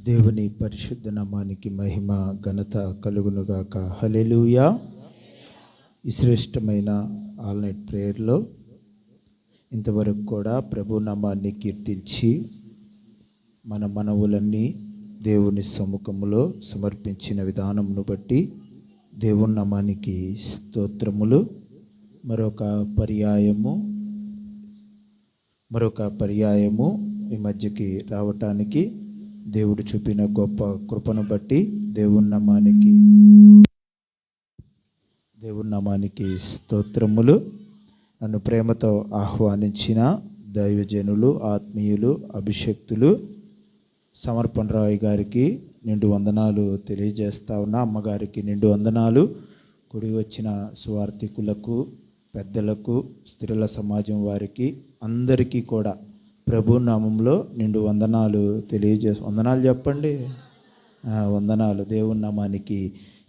దేవుని పరిశుద్ధ నామానికి మహిమ ఘనత కలుగునుగాక. హల్లెలూయా. ఈ శ్రేష్టమైన ఆల్ నైట్ ప్రేయర్లో ఇంతవరకు కూడా ప్రభు నామాన్ని కీర్తించి మన మనవులన్నీ దేవుని సముఖములో సమర్పించిన విధానమును బట్టి దేవుని నామానికి స్తోత్రములు. మరొక పర్యాయము ఈ మధ్యకి రావటానికి దేవుడు చూపిన గొప్ప కృపను బట్టి దేవుని నామానికి స్తోత్రములు. నన్ను ప్రేమతో ఆహ్వానించిన దైవజనులు, ఆత్మీయులు, అభిషక్తులు సమర్పణ రాయ్ గారికి నిండు వందనాలు తెలియజేస్తా ఉన్నా. అమ్మగారికి నిండు వందనాలు. కూడి వచ్చిన సువార్థికులకు, పెద్దలకు, స్త్రీల సమాజం వారికి అందరికీ కూడా ప్రభు నామంలో నిండు వందనాలు వందనాలు చెప్పండి. వందనాలు. దేవుని నామానికి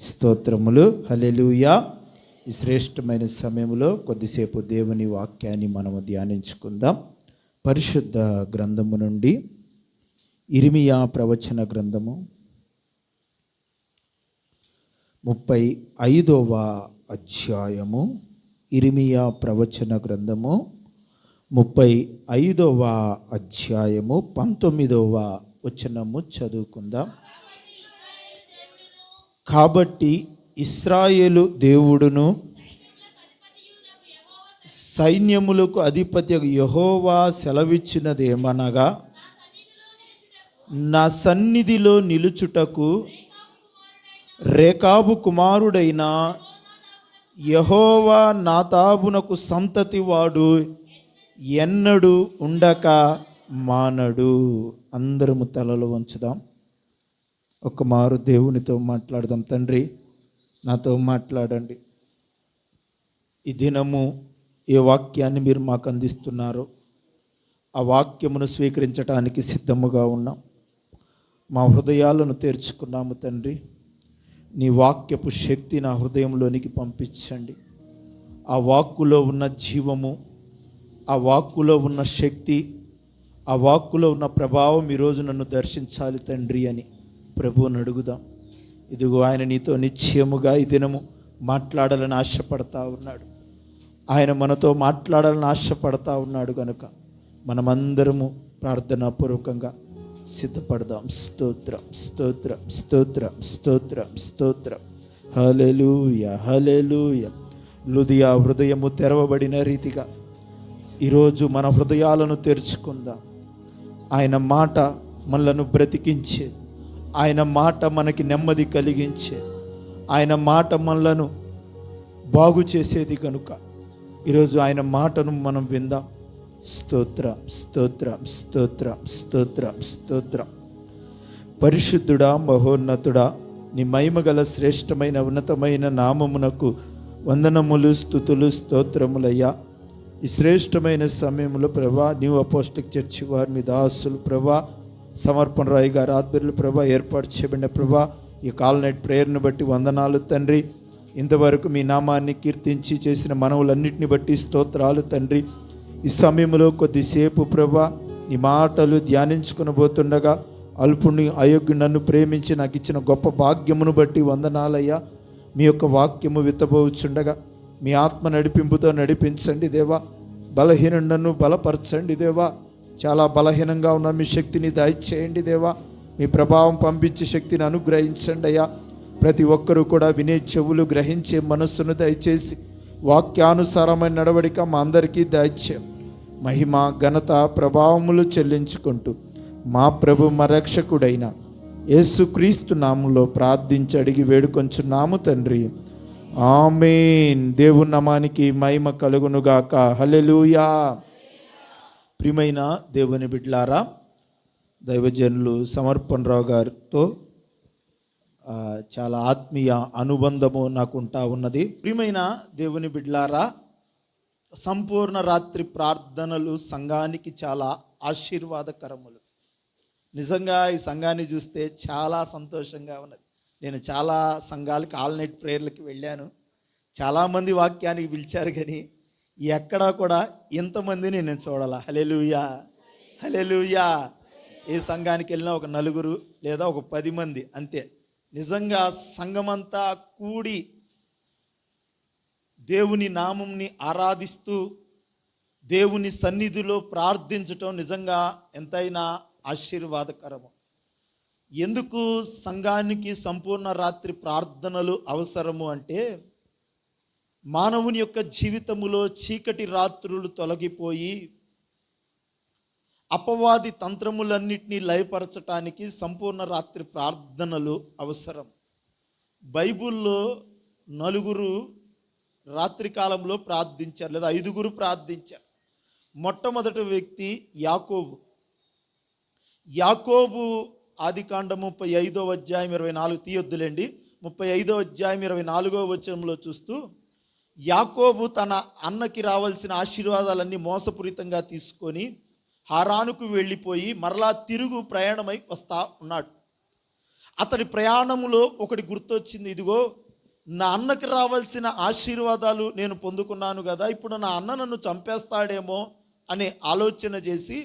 స్తోత్రములు. హల్లెలూయా. ఈ శ్రేష్టమైన సమయంలో కొద్దిసేపు దేవుని వాక్యాన్ని మనము ధ్యానించుకుందాం. పరిశుద్ధ గ్రంథము నుండి ఇర్మీయా ప్రవచన గ్రంథము 35వ అధ్యాయము. ఇర్మీయా ప్రవచన గ్రంథము 35వ అధ్యాయము 19వ వచనము చదువుకుందాం. కాబట్టి ఇశ్రాయేలు దేవుడును సైన్యములకు అధిపతి యెహోవా సెలవిచ్చినదేమనగా, నా సన్నిధిలో నిలుచుటకు రేకాబు కుమారుడైన యెహోవా నాతాబునకు సంతతి వాడు ఎన్నడూ ఉండక మానడు. అందరము తలలు వంచుదాం. ఒక మారు దేవునితో మాట్లాడదాం. తండ్రి, నాతో మాట్లాడండి. ఈ దినము ఏ వాక్యాన్ని మీరు మాకు అందిస్తున్నారో ఆ వాక్యమును స్వీకరించడానికి సిద్ధముగా ఉన్నాం. మా హృదయాలను తెరుచుకున్నాము తండ్రి. నీ వాక్యపు శక్తి నా హృదయంలోనికి పంపించండి. ఆ వాక్కులో ఉన్న జీవము, ఆ వాక్కులో ఉన్న శక్తి, ఆ వాక్కులో ఉన్న ప్రభావం ఈరోజు నన్ను దర్శించాలి తండ్రి అని ప్రభువుని అడుగుదాం. ఇదిగో ఆయన నీతో నిశ్చయముగా ఈ దినము మాట్లాడాలని ఆశపడతా ఉన్నాడు. ఆయన మనతో మాట్లాడాలని ఆశపడతా ఉన్నాడు కనుక మనమందరము ప్రార్థనాపూర్వకంగా సిద్ధపడదాం. స్తోత్రం, స్తోత్రం, స్తోత్రం, స్తోత్రం, స్తోత్రం. హల్లెలూయా, హల్లెలూయా. లుదియా హృదయము తెరవబడిన రీతిగా ఈరోజు మన హృదయాలను తెరుచుకుందాం. ఆయన మాట మనలను బ్రతికించే, ఆయన మాట మనకి నెమ్మది కలిగించే, ఆయన మాట మనలను బాగు చేసేది కనుక ఈరోజు ఆయన మాటను మనం విందాం. స్తోత్రం, స్తోత్రం, స్తోత్రం, స్తోత్రం, స్తోత్రం. పరిశుద్ధుడా, మహోన్నతుడా, నీ మహిమగల శ్రేష్టమైన ఉన్నతమైన నామమునకు వందనములు, స్తుతులు, స్తోత్రములయ్యా. ఈ శ్రేష్టమైన సమయంలో ప్రభా, న్యూ అపోస్టిక్ చర్చి వారి మీ దాసులు ప్రభా, సమర్పణ రాయ్ గారి ఆధ్వర్యంలో ప్రభా ఏర్పాటు చేయబడిన ప్రభా ఈ కాల్ నైట్ ప్రేయర్ను బట్టి వందనాలు తండ్రి. ఇంతవరకు మీ నామాన్ని కీర్తించి చేసిన మనవులన్నింటిని బట్టి స్తోత్రాలు తండ్రి. ఈ సమయంలో కొద్దిసేపు ప్రభా నీ మాటలు ధ్యానించుకునబోతుండగా అల్పుని అయోగ్యుని నన్ను ప్రేమించి నాకు ఇచ్చిన గొప్ప భాగ్యమును బట్టి వందనాలయ్యా. మీ యొక్క వాక్యము విత్తబోచుండగా మీ ఆత్మ నడిపింపుతో నడిపించండి దేవా. బలహీనుడు నన్ను బలపరచండి దేవా. చాలా బలహీనంగా ఉన్న మీ శక్తిని దయచేయండి దేవా. మీ ప్రభావం పంపించే శక్తిని అనుగ్రహించండి అయ్యా. ప్రతి ఒక్కరూ కూడా వినే చెవులు, గ్రహించే మనస్సును దయచేసి వాక్యానుసారమైన నడవడిక మా అందరికీ దయచేయం. మహిమ, ఘనత, ప్రభావములు చెల్లించుకుంటూ మా ప్రభు మా రక్షకుడైన యేసుక్రీస్తు నామములో ప్రార్థించి అడిగి వేడుకొంచున్నాము తండ్రి. ఆమేన్. దేవుని నామానికి మహిమ కలుగునుగాక. హల్లెలూయా. ప్రియమైన దేవుని బిడ్డలారా, దైవజనులు సమర్పణ రావు గారితో చాలా ఆత్మీయ అనుబంధము నాకు ఉంటా ఉన్నది. ప్రియమైన దేవుని బిడ్డలారా, సంపూర్ణ రాత్రి ప్రార్థనలు సంఘానికి చాలా ఆశీర్వాదకరములు. నిజంగా ఈ సంఘాన్ని చూస్తే చాలా సంతోషంగా ఉన్నది. నేను చాలా సంఘాలకి ఆల్ నైట్ ప్రేయర్లకి వెళ్ళాను. చాలామంది వాక్యానికి పిలిచారు, కానీ ఎక్కడా కూడా ఇంతమందిని నేను చూడాల. హల్లెలూయా, హల్లెలూయా. ఏ సంఘానికి వెళ్ళినా ఒక నలుగురు లేదా ఒక 10 మంది అంతే. నిజంగా సంఘమంతా కూడి దేవుని నామంని ఆరాధిస్తూ దేవుని సన్నిధిలో ప్రార్థించటం నిజంగా ఎంతైనా ఆశీర్వాదకరము. ఎందుకు సంఘానికి సంపూర్ణ రాత్రి ప్రార్థనలు అవసరము అంటే, మానవుని యొక్క జీవితములో చీకటి రాత్రులు తొలగిపోయి అపవాది తంత్రములన్నిటినీ లయపరచటానికి సంపూర్ణ రాత్రి ప్రార్థనలు అవసరం. బైబిల్లో 4 రాత్రి కాలంలో ప్రార్థించారు, లేదా 5 ప్రార్థించారు. మొట్టమొదటి వ్యక్తి యాకోబు. యాకోబు ఆదికాండము 35వ అధ్యాయం 24 తీయొద్దులేండి, 35వ అధ్యాయం 24వ వచనంలో చూస్తూ, యాకోబు తన అన్నకి రావాల్సిన ఆశీర్వాదాలన్నీ మోసపూరితంగా తీసుకొని హారానుకు వెళ్ళిపోయి మరలా తిరుగు ప్రయాణమై వస్తా ఉన్నాడు. అతడి ప్రయాణములో ఒకటి గుర్తొచ్చింది, ఇదిగో నా అన్నకి రావాల్సిన ఆశీర్వాదాలు నేను పొందుకున్నాను కదా, ఇప్పుడు నా అన్న నన్ను చంపేస్తాడేమో అనే ఆలోచన చేసి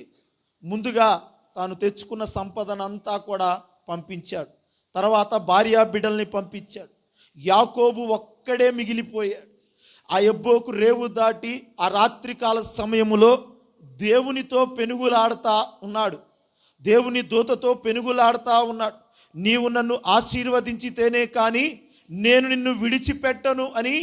ముందుగా తాను తెచ్చుకున్న సంపదనంతా కూడా పంపించాడు. తర్వాత భార్యా బిడ్డల్ని పంపించాడు. యాకోబు ఒక్కడే మిగిలిపోయాడు. ఆ ఎబ్బోకు రేవు దాటి ఆ రాత్రికాల సమయములో దేవునితో పెనుగులాడుతూ ఉన్నాడు. దేవుని దూతతో పెనుగులాడుతూ ఉన్నాడు. నీవు నన్ను ఆశీర్వదించితేనే కానీ నేను నిన్ను విడిచిపెట్టను అని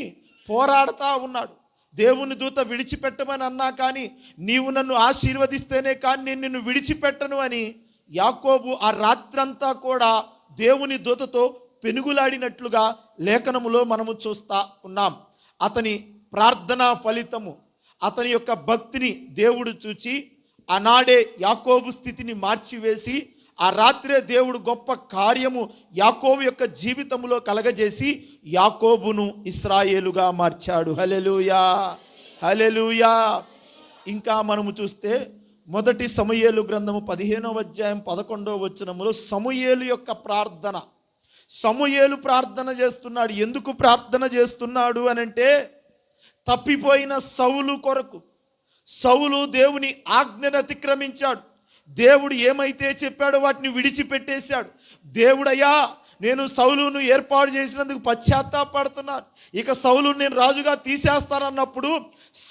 పోరాడుతూ ఉన్నాడు. దేవుని దూత విడిచిపెట్టమని అన్నా కానీ నీవు నన్ను ఆశీర్వదిస్తేనే కానీ నేను నిన్ను విడిచిపెట్టను అని యాకోబు ఆ రాత్రంతా కూడా దేవుని దూతతో పెనుగులాడినట్లుగా లేఖనములో మనము చూస్తూ ఉన్నాం. అతని ప్రార్థనా ఫలితము, అతని యొక్క భక్తిని దేవుడు చూచి ఆనాడే యాకోబు స్థితిని మార్చివేసి ఆ రాత్రే దేవుడు గొప్ప కార్యము యాకోబు యొక్క జీవితంలో కలగజేసి యాకోబును ఇశ్రాయేలుగా మార్చాడు. హల్లెలూయా, హల్లెలూయా. ఇంకా మనము చూస్తే మొదటి సమూయేలు గ్రంథము 15వ అధ్యాయం 11వ వచనములో సమూయేలు యొక్క ప్రార్థన. సమూయేలు ప్రార్థన చేస్తున్నాడు. ఎందుకు ప్రార్థన చేస్తున్నాడు అనంటే, తప్పిపోయిన సౌలు కొరకు. సౌలు దేవుని ఆజ్ఞను అతిక్రమించాడు. దేవుడు ఏమైతే చెప్పాడో వాటిని విడిచిపెట్టేశాడు. దేవుడయ్యా, నేను సౌలును ఏర్పాటు చేసినందుకు పశ్చాత్తాపడుతున్నాను, ఇక సౌలును నేను రాజుగా తీసేస్తానన్నప్పుడు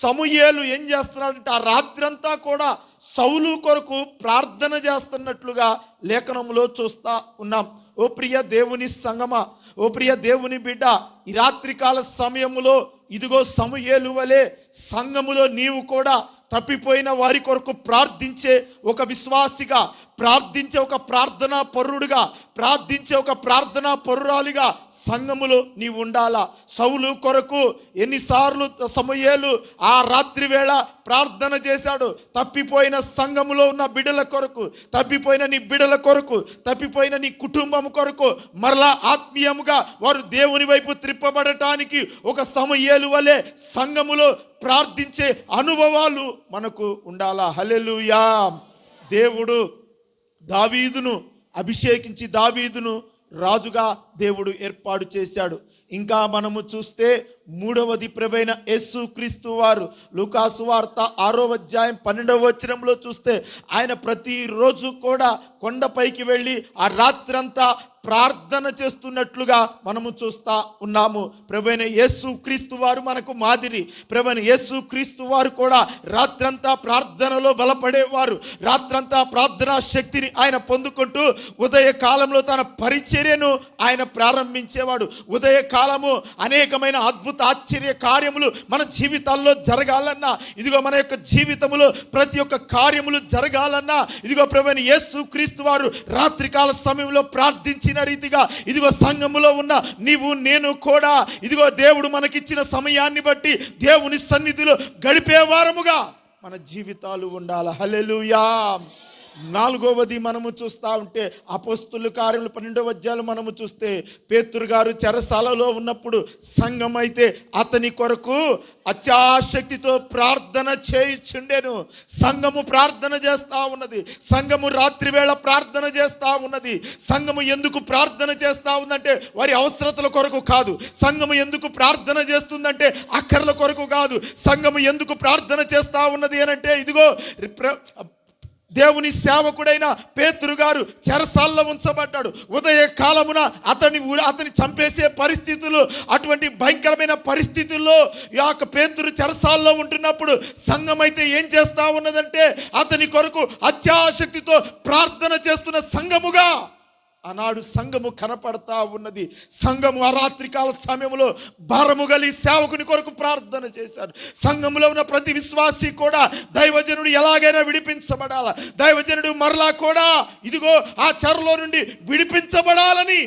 సమూయేలు ఏం చేస్తున్నాడంటే ఆ రాత్రంతా కూడా సౌలు కొరకు ప్రార్థన చేస్తున్నట్లుగా లేఖనంలో చూస్తూ ఉన్నాం. ఓ ప్రియ దేవుని సంగమా, ఓ ప్రియ దేవుని బిడ్డ, ఈ రాత్రికాల సమయములో ఇదిగో సమూయేలు వలె సంఘములో నీవు కూడా తప్పిపోయిన వారి కొరకు ప్రార్థించే ఒక విశ్వాసిగా, ప్రార్థించే ఒక ప్రార్థనా పరుడుగా, ప్రార్థించే ఒక ప్రార్థనా పరురాలిగా సంఘములో నీవు ఉండాలా. సౌలు కొరకు ఎన్నిసార్లు సమూయేలు ఆ రాత్రి వేళ ప్రార్థన చేశాడు. తప్పిపోయిన సంఘములో ఉన్న బిడ్డల కొరకు, తప్పిపోయిన నీ బిడ్డల కొరకు, తప్పిపోయిన నీ కుటుంబం కొరకు మరలా ఆత్మీయముగా వారు దేవుని వైపు త్రిప్పబడటానికి ఒక సమూయేలు వలె సంఘములో ప్రార్థించే అనుభవాలు మనకు ఉండాలా. హల్లెలూయా. దేవుడు దావీదును అభిషేకించి దావీదును రాజుగా దేవుడు ఏర్పాటు చేశాడు. ఇంకా మనము చూస్తే మూడవది ప్రభువైన యేసుక్రీస్తు వారు లూకాసు వార్త 6వ అధ్యాయం 12వ వచనంలో చూస్తే ఆయన ప్రతిరోజు కూడా కొండపైకి వెళ్ళి ఆ రాత్రంతా ప్రార్థన చేస్తున్నట్లుగా మనము చూస్తూ ఉన్నాము. ప్రభువైన యేసుక్రీస్తు వారు మనకు మాదిరి. ప్రభువైన యేసుక్రీస్తు వారు కూడా రాత్రంతా ప్రార్థనలో బలపడేవారు. రాత్రంతా ప్రార్థనా శక్తిని ఆయన పొందుకుంటూ ఉదయ కాలంలో తన పరిచర్యను ఆయన ప్రారంభించేవాడు. ఉదయ కాలము అనేకమైన అద్భుత ఆశ్చర్య కార్యములు మన జీవితాల్లో జరగాలన్నా, ఇదిగో మన యొక్క జీవితంలో ప్రతి ఒక్క కార్యములు జరగాలన్నా ఇదిగో ప్రభువైన యేసుక్రీస్తు వారు రాత్రికాల సమయంలో ప్రార్థించిన రీతిగా ఇదిగో సంఘములో ఉన్న నీవు నేను కూడా ఇదిగో దేవుడు మనకిచ్చిన సమయాన్ని బట్టి దేవుని సన్నిధిలో గడిపే వారముగా మన జీవితాలు ఉండాలి. హల్లెలూయా. 4వది మనము చూస్తూ ఉంటే అపోస్తుల కార్యములు 12వ అధ్యాయంలో మనము చూస్తే పేతురు గారు చెరసాలలో ఉన్నప్పుడు సంఘం అయితే అతని కొరకు అత్యాశక్తితో ప్రార్థన చేయుచుండెను. సంఘము ప్రార్థన చేస్తూ ఉన్నది. సంఘము రాత్రి వేళ ప్రార్థన చేస్తూ ఉన్నది. సంఘము ఎందుకు ప్రార్థన చేస్తూ ఉందంటే వారి అవసరతల కొరకు కాదు. సంఘము ఎందుకు ప్రార్థన చేస్తుందంటే అక్కర్ల కొరకు కాదు. సంఘము ఎందుకు ప్రార్థన చేస్తూ ఉన్నది అనంటే ఇదిగో దేవుని సేవకుడైన పేతురు గారు చెరసాల్లో ఉంచబడ్డాడు. ఉదయ కాలమున అతని చంపేసే పరిస్థితులు, అటువంటి భయంకరమైన పరిస్థితుల్లో ఈ యొక్క పేతురు చెరసాల్లో ఉంటున్నప్పుడు సంఘం అయితే ఏం చేస్తా ఉన్నదంటే అతని కొరకు అత్యాశక్తితో ప్రార్థన చేస్తున్న సంఘముగా ఆనాడు సంఘము కనపడతా ఉన్నది. సంఘము ఆ రాత్రికాల సమయంలో భారము గలి సేవకుని కొరకు ప్రార్థన చేశారు. సంఘములో ఉన్న ప్రతి విశ్వాసి కూడా దైవజనుడు ఎలాగైనా విడిపించబడాల, దైవజనుడు మరలా కూడా ఇదిగో ఆ చెరలో నుండి విడిపించబడాలని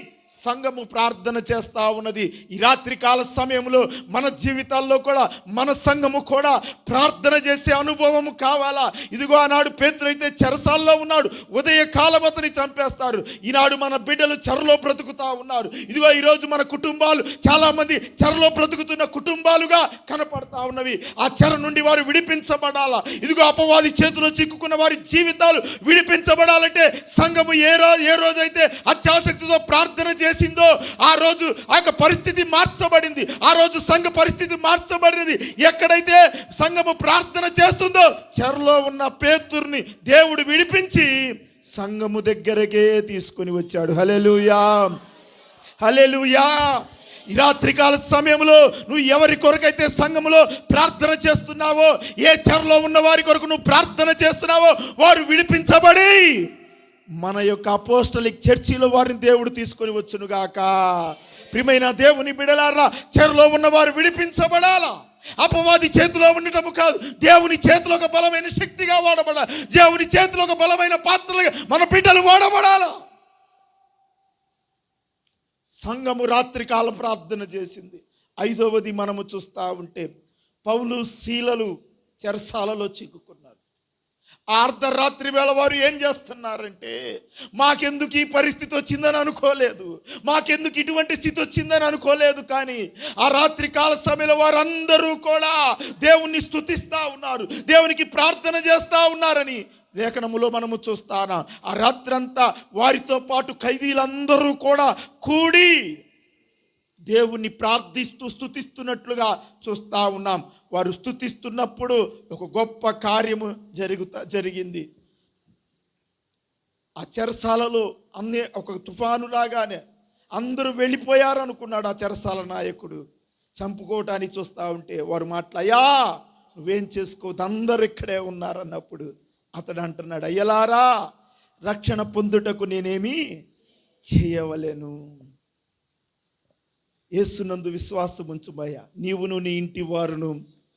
సంఘము ప్రార్థన చేస్తూ ఉన్నది. ఈ రాత్రికాల సమయంలో మన జీవితాల్లో కూడా మన సంఘము కూడా ప్రార్థన చేసే అనుభవము కావాలా. ఇదిగో ఆనాడు పేతురు అయితే చెరసాల్లో ఉన్నాడు, ఉదయ కాలం అతని చంపేస్తారు. ఈనాడు మన బిడ్డలు చెరలో బ్రతుకుతా ఉన్నారు. ఇదిగో ఈరోజు మన కుటుంబాలు చాలామంది చెరలో బ్రతుకుతున్న కుటుంబాలుగా కనపడతా ఉన్నవి. ఆ చెర నుండి వారు విడిపించబడాలా. ఇదిగో అపవాది చేతిలో చిక్కుకున్న వారి జీవితాలు విడిపించబడాలంటే సంఘము ఏ రోజైతే అత్యాశక్తితో ప్రార్థన చేసిందో ఆ రోజు ఆ యొక్క పరిస్థితి మార్చబడింది. ఆ రోజు సంఘ పరిస్థితి మార్చబడినది. ఎక్కడైతే సంఘము ప్రార్థన చేస్తుందో చెరలో ఉన్న పేతుర్ని దేవుడు విడిపించి సంఘము దగ్గరకే తీసుకొని వచ్చాడు. హల్లెలూయా, హల్లెలూయా. ఈ రాత్రికాల సమయంలో నువ్వు ఎవరి కొరకైతే సంఘములో ప్రార్థన చేస్తున్నావో, ఏ చెరలో ఉన్న వారి కొరకు నువ్వు ప్రార్థన చేస్తున్నావో వారు విడిపించబడి మన యొక్క అపోస్టలిక్ చర్చిలో వారిని దేవుడు తీసుకొని వచ్చునుగాక. ప్రియమైన దేవుని బిడ్డలారా, చెరలో ఉన్నవారు విడిపించబడాలా. అపవాది చేతిలో ఉండటము కాదు, దేవుని చేతిలో ఒక బలమైన శక్తిగా వాడబడాలి. దేవుని చేతిలో ఒక బలమైన పాత్రలుగా మన బిడ్డలు వాడబడాలా. సంఘము రాత్రికాల ప్రార్థన చేసింది. 5వది మనము చూస్తూ ఉంటే పౌలు శీలలు చెరసాలలో చిక్కుకున్నారు. అర్ధరాత్రి వేళ వారు ఏం చేస్తున్నారంటే, మాకెందుకు ఈ పరిస్థితి వచ్చిందని అనుకోలేదు, మాకెందుకు ఇటువంటి స్థితి వచ్చిందని అనుకోలేదు. కానీ ఆ రాత్రి కాల సమయంలో వారందరూ కూడా దేవుణ్ణి స్తుతిస్తూ ఉన్నారు, దేవునికి ప్రార్థన చేస్తూ ఉన్నారని లేఖనములో మనము చూస్తానా. ఆ రాత్రంతా వారితో పాటు ఖైదీలందరూ కూడా కూడి దేవుణ్ణి ప్రార్థిస్తూ స్తుతిస్తున్నట్లుగా చూస్తూ ఉన్నాం. వారు స్తుతిస్తున్నప్పుడు ఒక గొప్ప కార్యము జరిగింది. ఆ చెరసాలలో ఒక తుఫాను లాగానే అందరూ వెళ్ళిపోయారు అనుకున్నాడు ఆ చెరసాల నాయకుడు. చంపుకోవటానికి చూస్తూ ఉంటే వారు అయ్యా నువ్వేం చేసుకోవద్దు, అందరు ఇక్కడే ఉన్నారన్నప్పుడు అతడు అంటున్నాడు, అయ్యలారా రక్షణ పొందుటకు నేనేమి చేయవలేను, యేసునందు విశ్వాసం ఉంచుమయ్యా, నీవును నీ ఇంటి వారును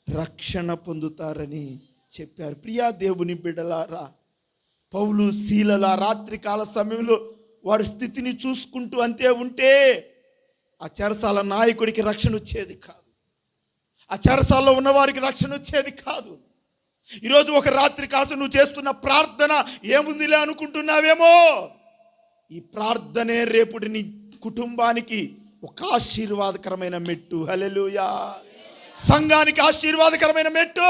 రక్షణ పొందుతారని చెప్పారు. ప్రియా దేవుని బిడ్డలారా, పౌలు శీలల రాత్రికాల సమయంలో వారి స్థితిని చూసుకుంటూ అంతే ఉంటే ఆ చెరసాల నాయకుడికి రక్షణ వచ్చేది కాదు, ఆ చెరసాలలో ఉన్న వారికి రక్షణ వచ్చేది కాదు. ఈరోజు ఒక రాత్రి కాసం నువ్వు చేస్తున్న ప్రార్థన ఏముందిలే అనుకుంటున్నావేమో. ఈ ప్రార్థనే రేపుటి నీ కుటుంబానికి ఒక ఆశీర్వాదకరమైన మెట్టు. హల్లెలూయా. సంఘానికి ఆశీర్వాదకరమైన మెట్టు.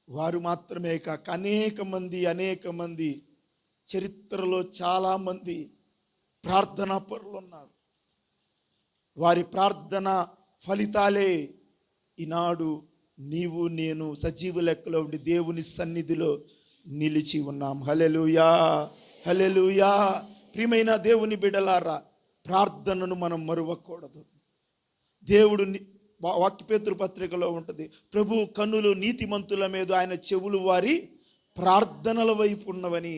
వారు మాత్రమే కాక అనేక మంది చరిత్రలో చాలామంది ప్రార్థనా పరులు ఉన్నారు. వారి ప్రార్థన ఫలితాలే ఈనాడు నీవు నేను సజీవ లెక్కలో ఉండి దేవుని సన్నిధిలో నిలిచి ఉన్నాం. హల్లెలూయా, హల్లెలూయా. ప్రియమైన దేవుని బిడ్డలారా, ప్రార్థనను మనం మరువకూడదు. దేవుడు వాక్యపేతురు పత్రికలో ఉంటుంది, ప్రభు కన్నులు నీతిమంతుల మీద, ఆయన చెవులు వారి ప్రార్థనల వైపు ఉన్నవని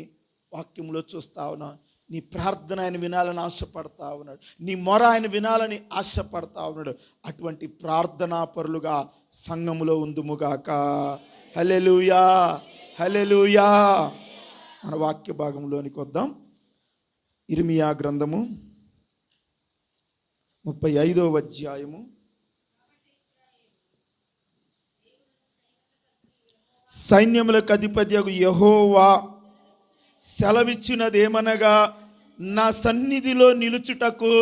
వాక్యంలో చూస్తా ఉన్నా. నీ ప్రార్థన ఆయన వినాలని ఆశపడతా ఉన్నాడు, నీ మొర ఆయన వినాలని ఆశపడతా ఉన్నాడు. అటువంటి ప్రార్థనా పరులుగా సంఘములో ఉందుముగాక. హల్లెలూయా, హల్లెలూయా. మన వాక్య భాగంలోనికి వద్దాం. ఇర్మియా గ్రంథము 35వ అధ్యాయము. సైన్యములకు అధిపతియగు యెహోవా సెలవిచ్చినదేమనగా, నా సన్నిధిలో నిలుచుటకు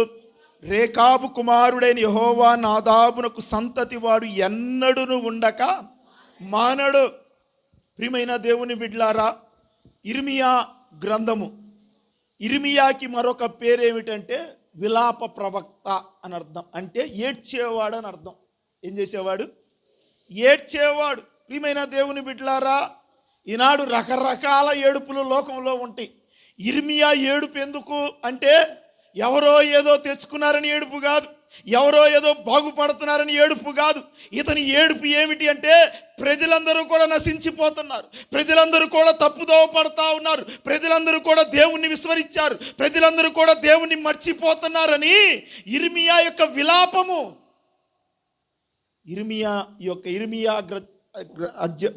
రేకాబు కుమారుడైన యెహోవా నాదాబునకు సంతతి వాడు ఎన్నడూను ఉండక మానడు. ప్రియమైన దేవుని బిడ్డలారా, ఇర్మియా గ్రంథము, ఇర్మియాకి మరొక పేరు ఏమిటంటే విలాప ప్రవక్త అని అర్థం. అంటే ఏడ్చేవాడు అని అర్థం. ఏం చేసేవాడు? ఏడ్చేవాడు. ప్రియమైన దేవుని బిడ్డలారా, ఈనాడు రకరకాల ఏడుపులు లోకంలో ఉంటాయి. ఇర్మియా ఏడుపు ఎందుకు అంటే ఎవరో ఏదో తెచ్చుకున్నారని ఏడుపు కాదు, ఎవరో ఏదో బాగుపడుతున్నారని ఏడుపు కాదు. ఇతని ఏడుపు ఏమిటి అంటే ప్రజలందరూ కూడా నశించిపోతున్నారు, ప్రజలందరూ కూడా తప్పుదోవ పడతా ఉన్నారు, ప్రజలందరూ కూడా దేవుణ్ణి విస్మరించారు, ప్రజలందరూ కూడా దేవుణ్ణి మర్చిపోతున్నారని ఇర్మియా యొక్క విలాపము. ఇర్మియా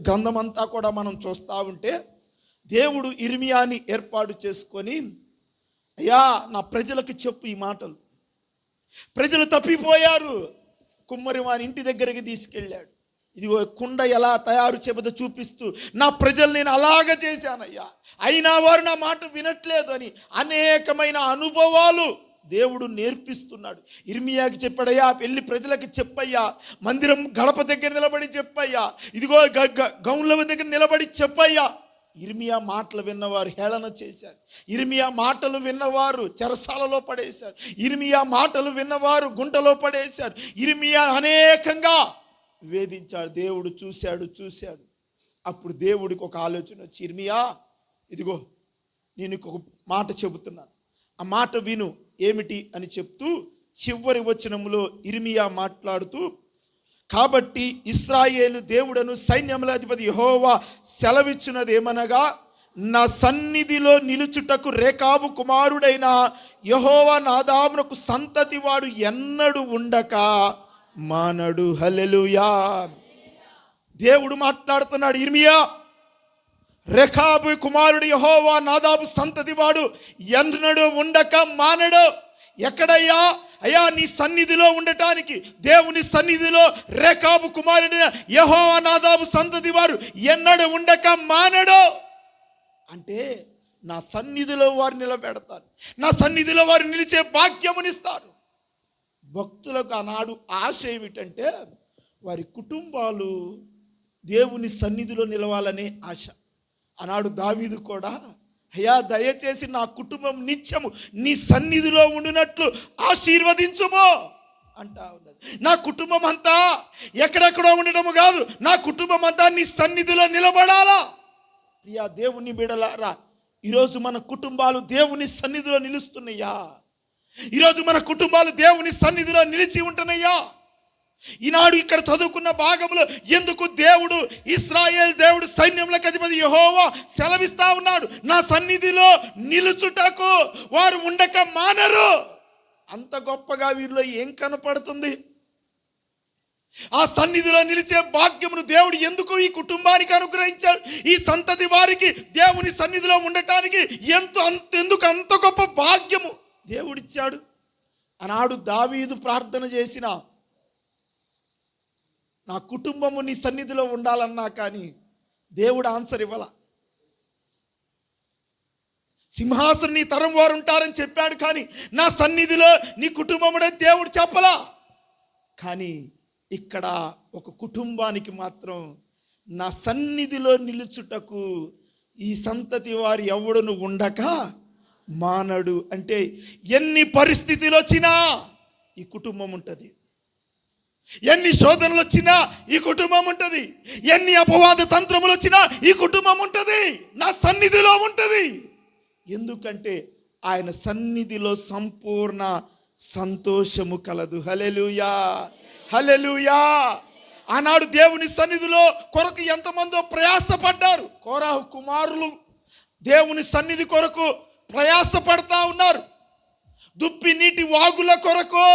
గ్రంథం అంతా కూడా మనం చూస్తూ ఉంటే దేవుడు ఇర్మియాని ఏర్పాటు చేసుకొని, అయ్యా నా ప్రజలకు చెప్పు ఈ మాటలు. ప్రజలు తప్పిపోయారు. కుమ్మరి వారి ఇంటి దగ్గరికి తీసుకెళ్ళాడు. ఇదిగో కుండ ఎలా తయారు చెబుత చూపిస్తూ, నా ప్రజలు నేను అలాగ చేశానయ్యా, అయినా వారు నా మాట వినట్లేదు అని అనేకమైన అనుభవాలు దేవుడు నేర్పిస్తున్నాడు. ఇర్మియాకి చెప్పాడయ్యా, వెళ్ళి ప్రజలకు చెప్పయ్యా, మందిరం గడప దగ్గర నిలబడి చెప్పయ్యా, ఇదిగో గౌన్ల దగ్గర నిలబడి చెప్పయ్యా. ఇర్మియా మాటలు విన్నవారు హేళన చేశారు, ఇర్మియా మాటలు విన్నవారు చెరసాలలో పడేశారు, ఇర్మియా మాటలు విన్నవారు గుంటలో పడేశారు, ఇర్మియా అనేకంగా వేధించాడు. దేవుడు చూశాడు. అప్పుడు దేవుడికి ఒక ఆలోచన వచ్చి, ఇర్మియా ఇదిగో నేను ఒక మాట చెబుతున్నాను, ఆ మాట విను. ఏమిటి అని చెప్తూ చివరి వచనములో ఇర్మియా మాట్లాడుతూ, కాబట్టి ఇశ్రాయేలు దేవుడను సైన్యముల అధిపతి యెహోవా సెలవిచ్చినది ఏమనగా, నా సన్నిధిలో నిలుచుటకు రేకాబు కుమారుడైన యెహోవా నాదామునకు సంతతి వాడు ఎన్నడు ఉండక మానడు. హల్లెలూయా. దేవుడు మాట్లాడుతున్నాడు, ఇర్మియా రేకాబు కుమారుడు యెహోవా నాదాబు సంతతి వాడు ఎన్నడు ఉండక మానడు. ఎక్కడయ్యా? అయ్యా నీ సన్నిధిలో ఉండటానికి, దేవుని సన్నిధిలో రేకాబు కుమారుడైన యెహోవా నాదాబు సంతతి వారు ఎన్నడు ఉండక మానడు. అంటే నా సన్నిధిలో వారు నిలబెడతారు, నా సన్నిధిలో వారు నిలిచే భాగ్యమునిస్తారు. భక్తులకు ఆనాడు ఆశ ఏమిటంటే వారి కుటుంబాలు దేవుని సన్నిధిలో నిలవాలనే ఆశ. ఆనాడు దావీదు కూడా, అయ్యా దయచేసి నా కుటుంబం నిత్యము నీ సన్నిధిలో ఉండినట్లు ఆశీర్వదించుమో అంటా ఉన్నాడు. నా కుటుంబం అంతా ఎక్కడెక్కడో ఉండటము కాదు, నా కుటుంబం అంతా నీ సన్నిధిలో నిలబడాలా. ప్రియా దేవుని బిడలారా, ఈరోజు మన కుటుంబాలు దేవుని సన్నిధిలో నిలుస్తున్నాయా? ఈరోజు మన కుటుంబాలు దేవుని సన్నిధిలో నిలిచి ఉంటున్నాయా? ఈనాడు ఇక్కడ చదువుకున్న భాగంలో ఎందుకు దేవుడు ఇశ్రాయేల్ దేవుడు సైన్యములకు అధిపతి యెహోవా సెలవిస్తా ఉన్నాడు, నా సన్నిధిలో నిలుచుటకు వారు ఉండక మానరు. అంత గొప్పగా వీరిలో ఏం కనపడుతుంది? ఆ సన్నిధిలో నిలిచే భాగ్యమును దేవుడు ఎందుకు ఈ కుటుంబానికి అనుగ్రహించాడు? ఈ సంతతి వారికి దేవుని సన్నిధిలో ఉండటానికి ఎందుకు అంత గొప్ప భాగ్యము దేవుడిచ్చాడు? ఆనాడు దావీదు ప్రార్థన చేసిన, నా కుటుంబము నీ సన్నిధిలో ఉండాలన్నా కానీ దేవుడు ఆన్సర్ ఇవ్వాల. సింహాసనం నీ తరం వారు ఉంటారని చెప్పాడు, కానీ నా సన్నిధిలో నీ కుటుంబముడే దేవుడు చెప్పలా. కానీ ఇక్కడ ఒక కుటుంబానికి మాత్రం నా సన్నిధిలో నిలుచుటకు ఈ సంతతి వారు ఎవడును ఉండక మానడు. అంటే ఎన్ని పరిస్థితులు వచ్చినా ఈ కుటుంబం ఉంటుంది, ఎన్ని శోధనలు వచ్చినా ఈ కుటుంబం ఉంటుంది, ఎన్ని అపవాద తంత్రములు వచ్చినా ఈ కుటుంబం ఉంటుంది, నా సన్నిధిలో ఉంటుంది. ఎందుకంటే ఆయన సన్నిధిలో సంపూర్ణ సంతోషము కలదు. హల్లెలూయా, హల్లెలూయా. ఆనాడు దేవుని సన్నిధిలో కొరకు ఎంతమందో ప్రయాసపడ్డారు. కోరాహు కుమారులు దేవుని సన్నిధి కొరకు ప్రయాసపడతా ఉన్నారు. దుప్పి నీటి వాగుల కొరకు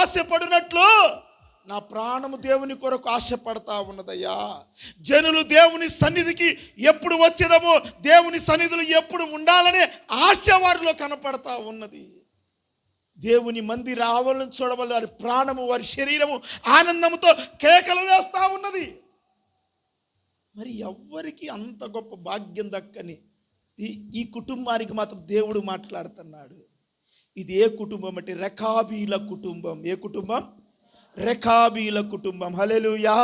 ఆశపడినట్లు నా ప్రాణము దేవుని కొరకు ఆశపడతా ఉన్నదయ్యా. జనులు దేవుని సన్నిధికి ఎప్పుడు వచ్చేదమో, దేవుని సన్నిధిలో ఎప్పుడు ఉండాలనే ఆశ వారిలో కనపడతా ఉన్నది. దేవుని మందిర ఆవరణను చూడవల్ల వారి ప్రాణము, వారి శరీరము ఆనందముతో కేకలు వేస్తూ ఉన్నది. మరి ఎవ్వరికి అంత గొప్ప భాగ్యం దక్కని ఈ కుటుంబానికి మాత్రం దేవుడు మాట్లాడుతున్నాడు. ఇది ఏ కుటుంబం అంటే రేకాబీల కుటుంబం. ఏ కుటుంబం? రేకాబీల కుటుంబం. హల్లెలూయా.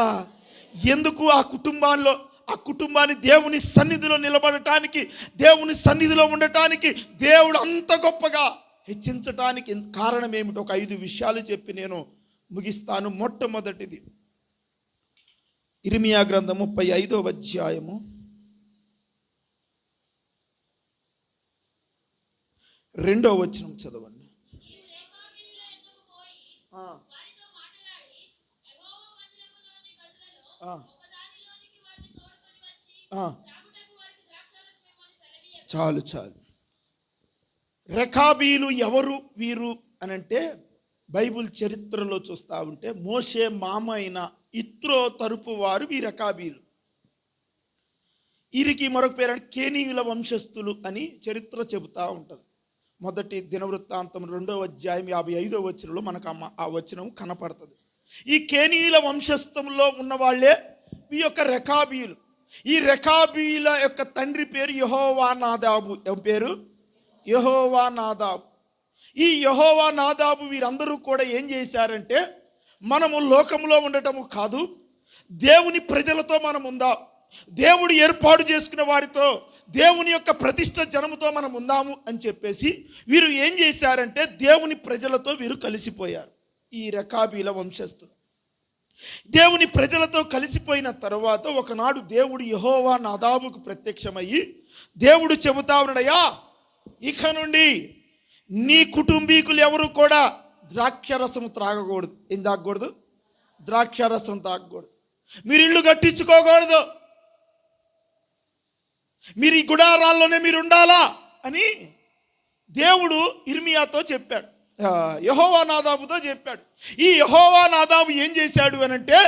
ఎందుకు ఆ కుటుంబాన్ని దేవుని సన్నిధిలో నిలబడటానికి, దేవుని సన్నిధిలో ఉండటానికి దేవుడు అంత గొప్పగా హెచ్చించటానికి కారణం ఏమిటి? ఒక 5 విషయాలు చెప్పి నేను ముగిస్తాను. మొట్టమొదటిది, ఇర్మియా గ్రంథం 35వ అధ్యాయము 2వ వచనం చదవండి. చాలు చాలు. రెకాబీలు ఎవరు వీరు అని అంటే, బైబిల్ చరిత్రలో చూస్తూ ఉంటే మోషే మామ అయిన ఇత్రో తరపు వారు ఈ రెకాబీలు. వీరికి మరొక పేరు కేనీయుల వంశస్థులు అని చరిత్ర చెబుతూ ఉంటుంది. మొదటి దినవృత్తాంతం 2వ అధ్యాయం 55వ వచనంలో మనకు ఆ వచనం కనపడుతుంది. ఈ కేనీయుల వంశస్థంలో ఉన్న వాళ్ళే ఈ యొక్క రెకాబీలు. ఈ రెకాబీల యొక్క తండ్రి పేరు యెహోవా నాదాబు. పేరు యెహోవా నాదాబు. ఈ యెహోవా నాదాబు వీరందరూ కూడా ఏం చేశారంటే, మనము లోకంలో ఉండటము కాదు, దేవుని ప్రజలతో మనం ఉందాం, దేవుడు ఏర్పాటు చేసుకున్న వారితో, దేవుని యొక్క ప్రతిష్ట జనముతో మనం ఉందాము అని చెప్పేసి వీరు ఏం చేశారంటే దేవుని ప్రజలతో వీరు కలిసిపోయారు. ఈ రెకాబీల వంశస్థులు దేవుని ప్రజలతో కలిసిపోయిన తర్వాత ఒకనాడు దేవుడు యెహోవా నాదాబుకు ప్రత్యక్షమయ్యి దేవుడు చెబుతా ఉన్నాడయ్యా, ఇక నుండి నీ కుటుంబీకులు ఎవరు కూడా ద్రాక్షరసం త్రాగకూడదు. ఏం తాగకూడదు? ద్రాక్షరసం తాగకూడదు. మీరు ఇల్లు కట్టించుకోకూడదు, మీరు ఈ గుడారాల్లోనే మీరు ఉండాలా అని దేవుడు ఇర్మియాతో చెప్పాడు, యెహోవా నాదాబుతో చెప్పాడు. ఈ యెహోవా నాదాబు ఏం చేశాడు అని అంటే,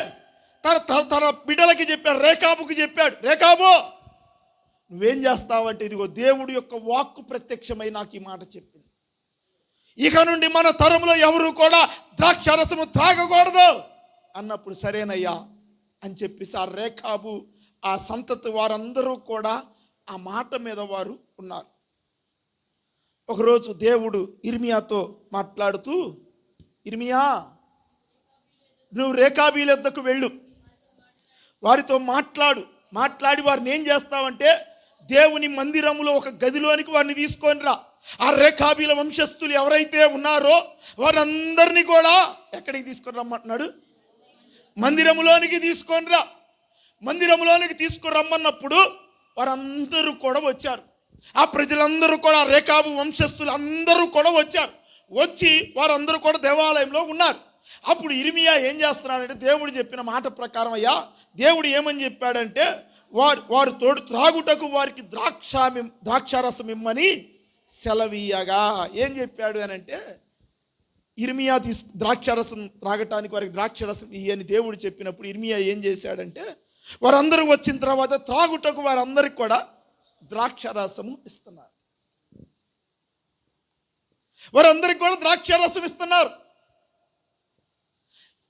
తన బిడ్డలకి చెప్పాడు, రేకాబుకి చెప్పాడు, రేకాబు నువ్వేం చేస్తావంటే, ఇదిగో దేవుడు యొక్క వాక్కు ప్రత్యక్షమై నాకు ఈ మాట చెప్పింది, ఇక నుండి మన తరంలో ఎవరు కూడా ద్రాక్షరసము త్రాగకూడదు అన్నప్పుడు సరేనయ్యా అని చెప్పేసి ఆ రేకాబు ఆ సంతతి వారందరూ కూడా ఆ మాట మీద వారు ఉన్నారు. ఒకరోజు దేవుడు ఇర్మియాతో మాట్లాడుతూ, ఇర్మియా నువ్వు రేకాబీల వద్దకు వెళ్ళు, వారితో మాట్లాడి వారిని ఏం చేస్తావంటే దేవుని మందిరములో ఒక గదిలోనికి వారిని తీసుకొని రా. ఆ రేకాబీల వంశస్థులు ఎవరైతే ఉన్నారో వారందరినీ కూడా ఎక్కడికి తీసుకొని రమ్మంటున్నాడు? మందిరములోనికి తీసుకొని రా. మందిరంలోనికి తీసుకొని రమ్మన్నప్పుడు వారందరూ కూడా వచ్చారు. ఆ ప్రజలందరూ కూడా రేకాబు వంశస్థులు అందరూ కూడా వచ్చారు. వచ్చి వారందరూ కూడా దేవాలయంలో ఉన్నారు. అప్పుడు ఇర్మియా ఏం చేస్తున్నాడంటే, దేవుడు చెప్పిన మాట ప్రకారం అయ్యా, దేవుడు ఏమని చెప్పాడంటే, వారు తోడు త్రాగుటకు వారికి ద్రాక్షారసం ఇమ్మని సెలవీయగా ఏం చెప్పాడు అని అంటే, ఇర్మియా ద్రాక్షారసం త్రాగటానికి వారికి ద్రాక్షారసం ఇయ్యని దేవుడు చెప్పినప్పుడు ఇర్మియా ఏం చేశాడంటే, వారందరూ వచ్చిన తర్వాత త్రాగుటకు వారందరికి కూడా ద్రాక్షారసము ఇస్తున్నారు. వారందరికి కూడా ద్రాక్షారసం ఇస్తున్నారు.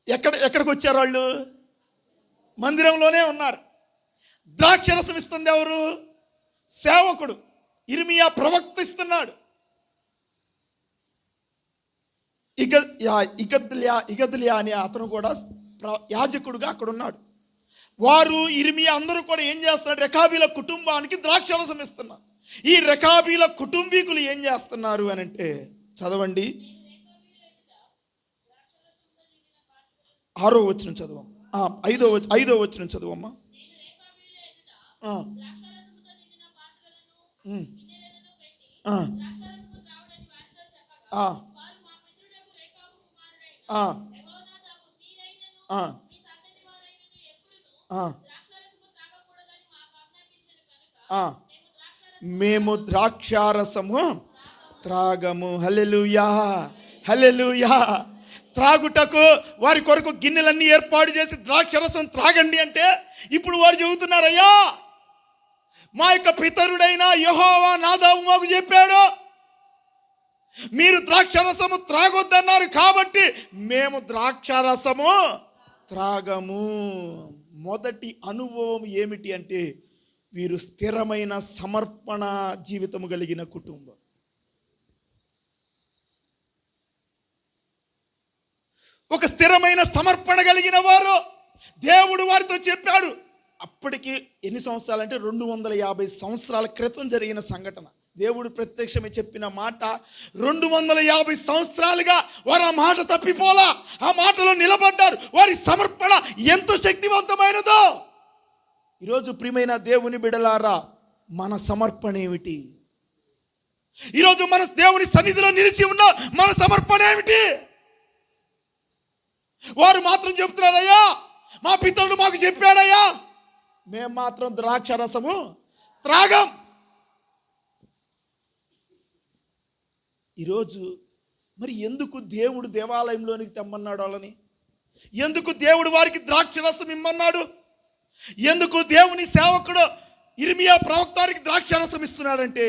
ఎక్కడికి వచ్చారు వాళ్ళు? మందిరంలోనే ఉన్నారు. ద్రాక్షారసం ఇస్తుంది ఎవరు? సేవకుడు ఇర్మియా ప్రవక్త ఇస్తున్నాడు. ఇగద్లియా అనే అతను కూడా యాజకుడుగా అక్కడ ఉన్నాడు. వారు ఇర్మియా అందరూ కూడా ఏం చేస్తున్నారు? రెకాబీల కుటుంబానికి ద్రాక్షారసం ఇస్తున్నారు. ఈ రెకాబీల కుటుంబీకులు ఏం చేస్తున్నారు అని అంటే, చదవండి 6వ వచనం చదవం, 5వ వచనం చదవమ్మా. మేము ద్రాక్షారసము త్రాగము. హల్లెలూయా, హల్లెలూయా. త్రాగుటకు వారి కొరకు గిన్నెలన్నీ ఏర్పాటు చేసి ద్రాక్షారసం త్రాగండి అంటే, ఇప్పుడు వారు చెబుతున్నారయ్యా, మా యొక్క పితరుడైన యెహోవా నాదాబు మాకు చెప్పాడు, మీరు ద్రాక్షారసము త్రాగొద్దన్నారు కాబట్టి మేము ద్రాక్షారసము త్రాగము. మొదటి అనుభవం ఏమిటి అంటే, వీరు స్థిరమైన సమర్పణ జీవితము కలిగిన కుటుంబం. ఒక స్థిరమైన సమర్పణ కలిగిన వారు. దేవుడు వారితో చెప్పాడు, అప్పటికి ఎన్ని సంవత్సరాలు అంటే 250 సంవత్సరాల క్రితం జరిగిన సంఘటన. దేవుడు ప్రత్యక్షమే చెప్పిన మాట. 250 సంవత్సరాలుగా వారు ఆ మాట తప్పిపోలా, ఆ మాటలో నిలబడ్డారు. వారి సమర్పణ ఎంత శక్తివంతమైనదో. ఈరోజు ప్రియమైన దేవుని బిడ్డలారా, మన సమర్పణ ఏమిటి? ఈరోజు మన దేవుని సన్నిధిలో నిలిచి ఉన్న మన సమర్పణ ఏమిటి? వారు మాత్రం చెప్తున్నారయ్యా, మా పితరుడు మాకు చెప్పాడయ్యా, మేము మాత్రం ద్రాక్ష రసము త్రాగం. ఈరోజు మరి ఎందుకు దేవుడు దేవాలయంలోనికి తెమ్మన్నాడు వాళ్ళని? ఎందుకు దేవుడు వారికి ద్రాక్ష రసం ఇమ్మన్నాడు? ఎందుకు దేవుని సేవకుడు ఇర్మియా ప్రవక్త వారికి ద్రాక్ష రసం ఇస్తున్నాడంటే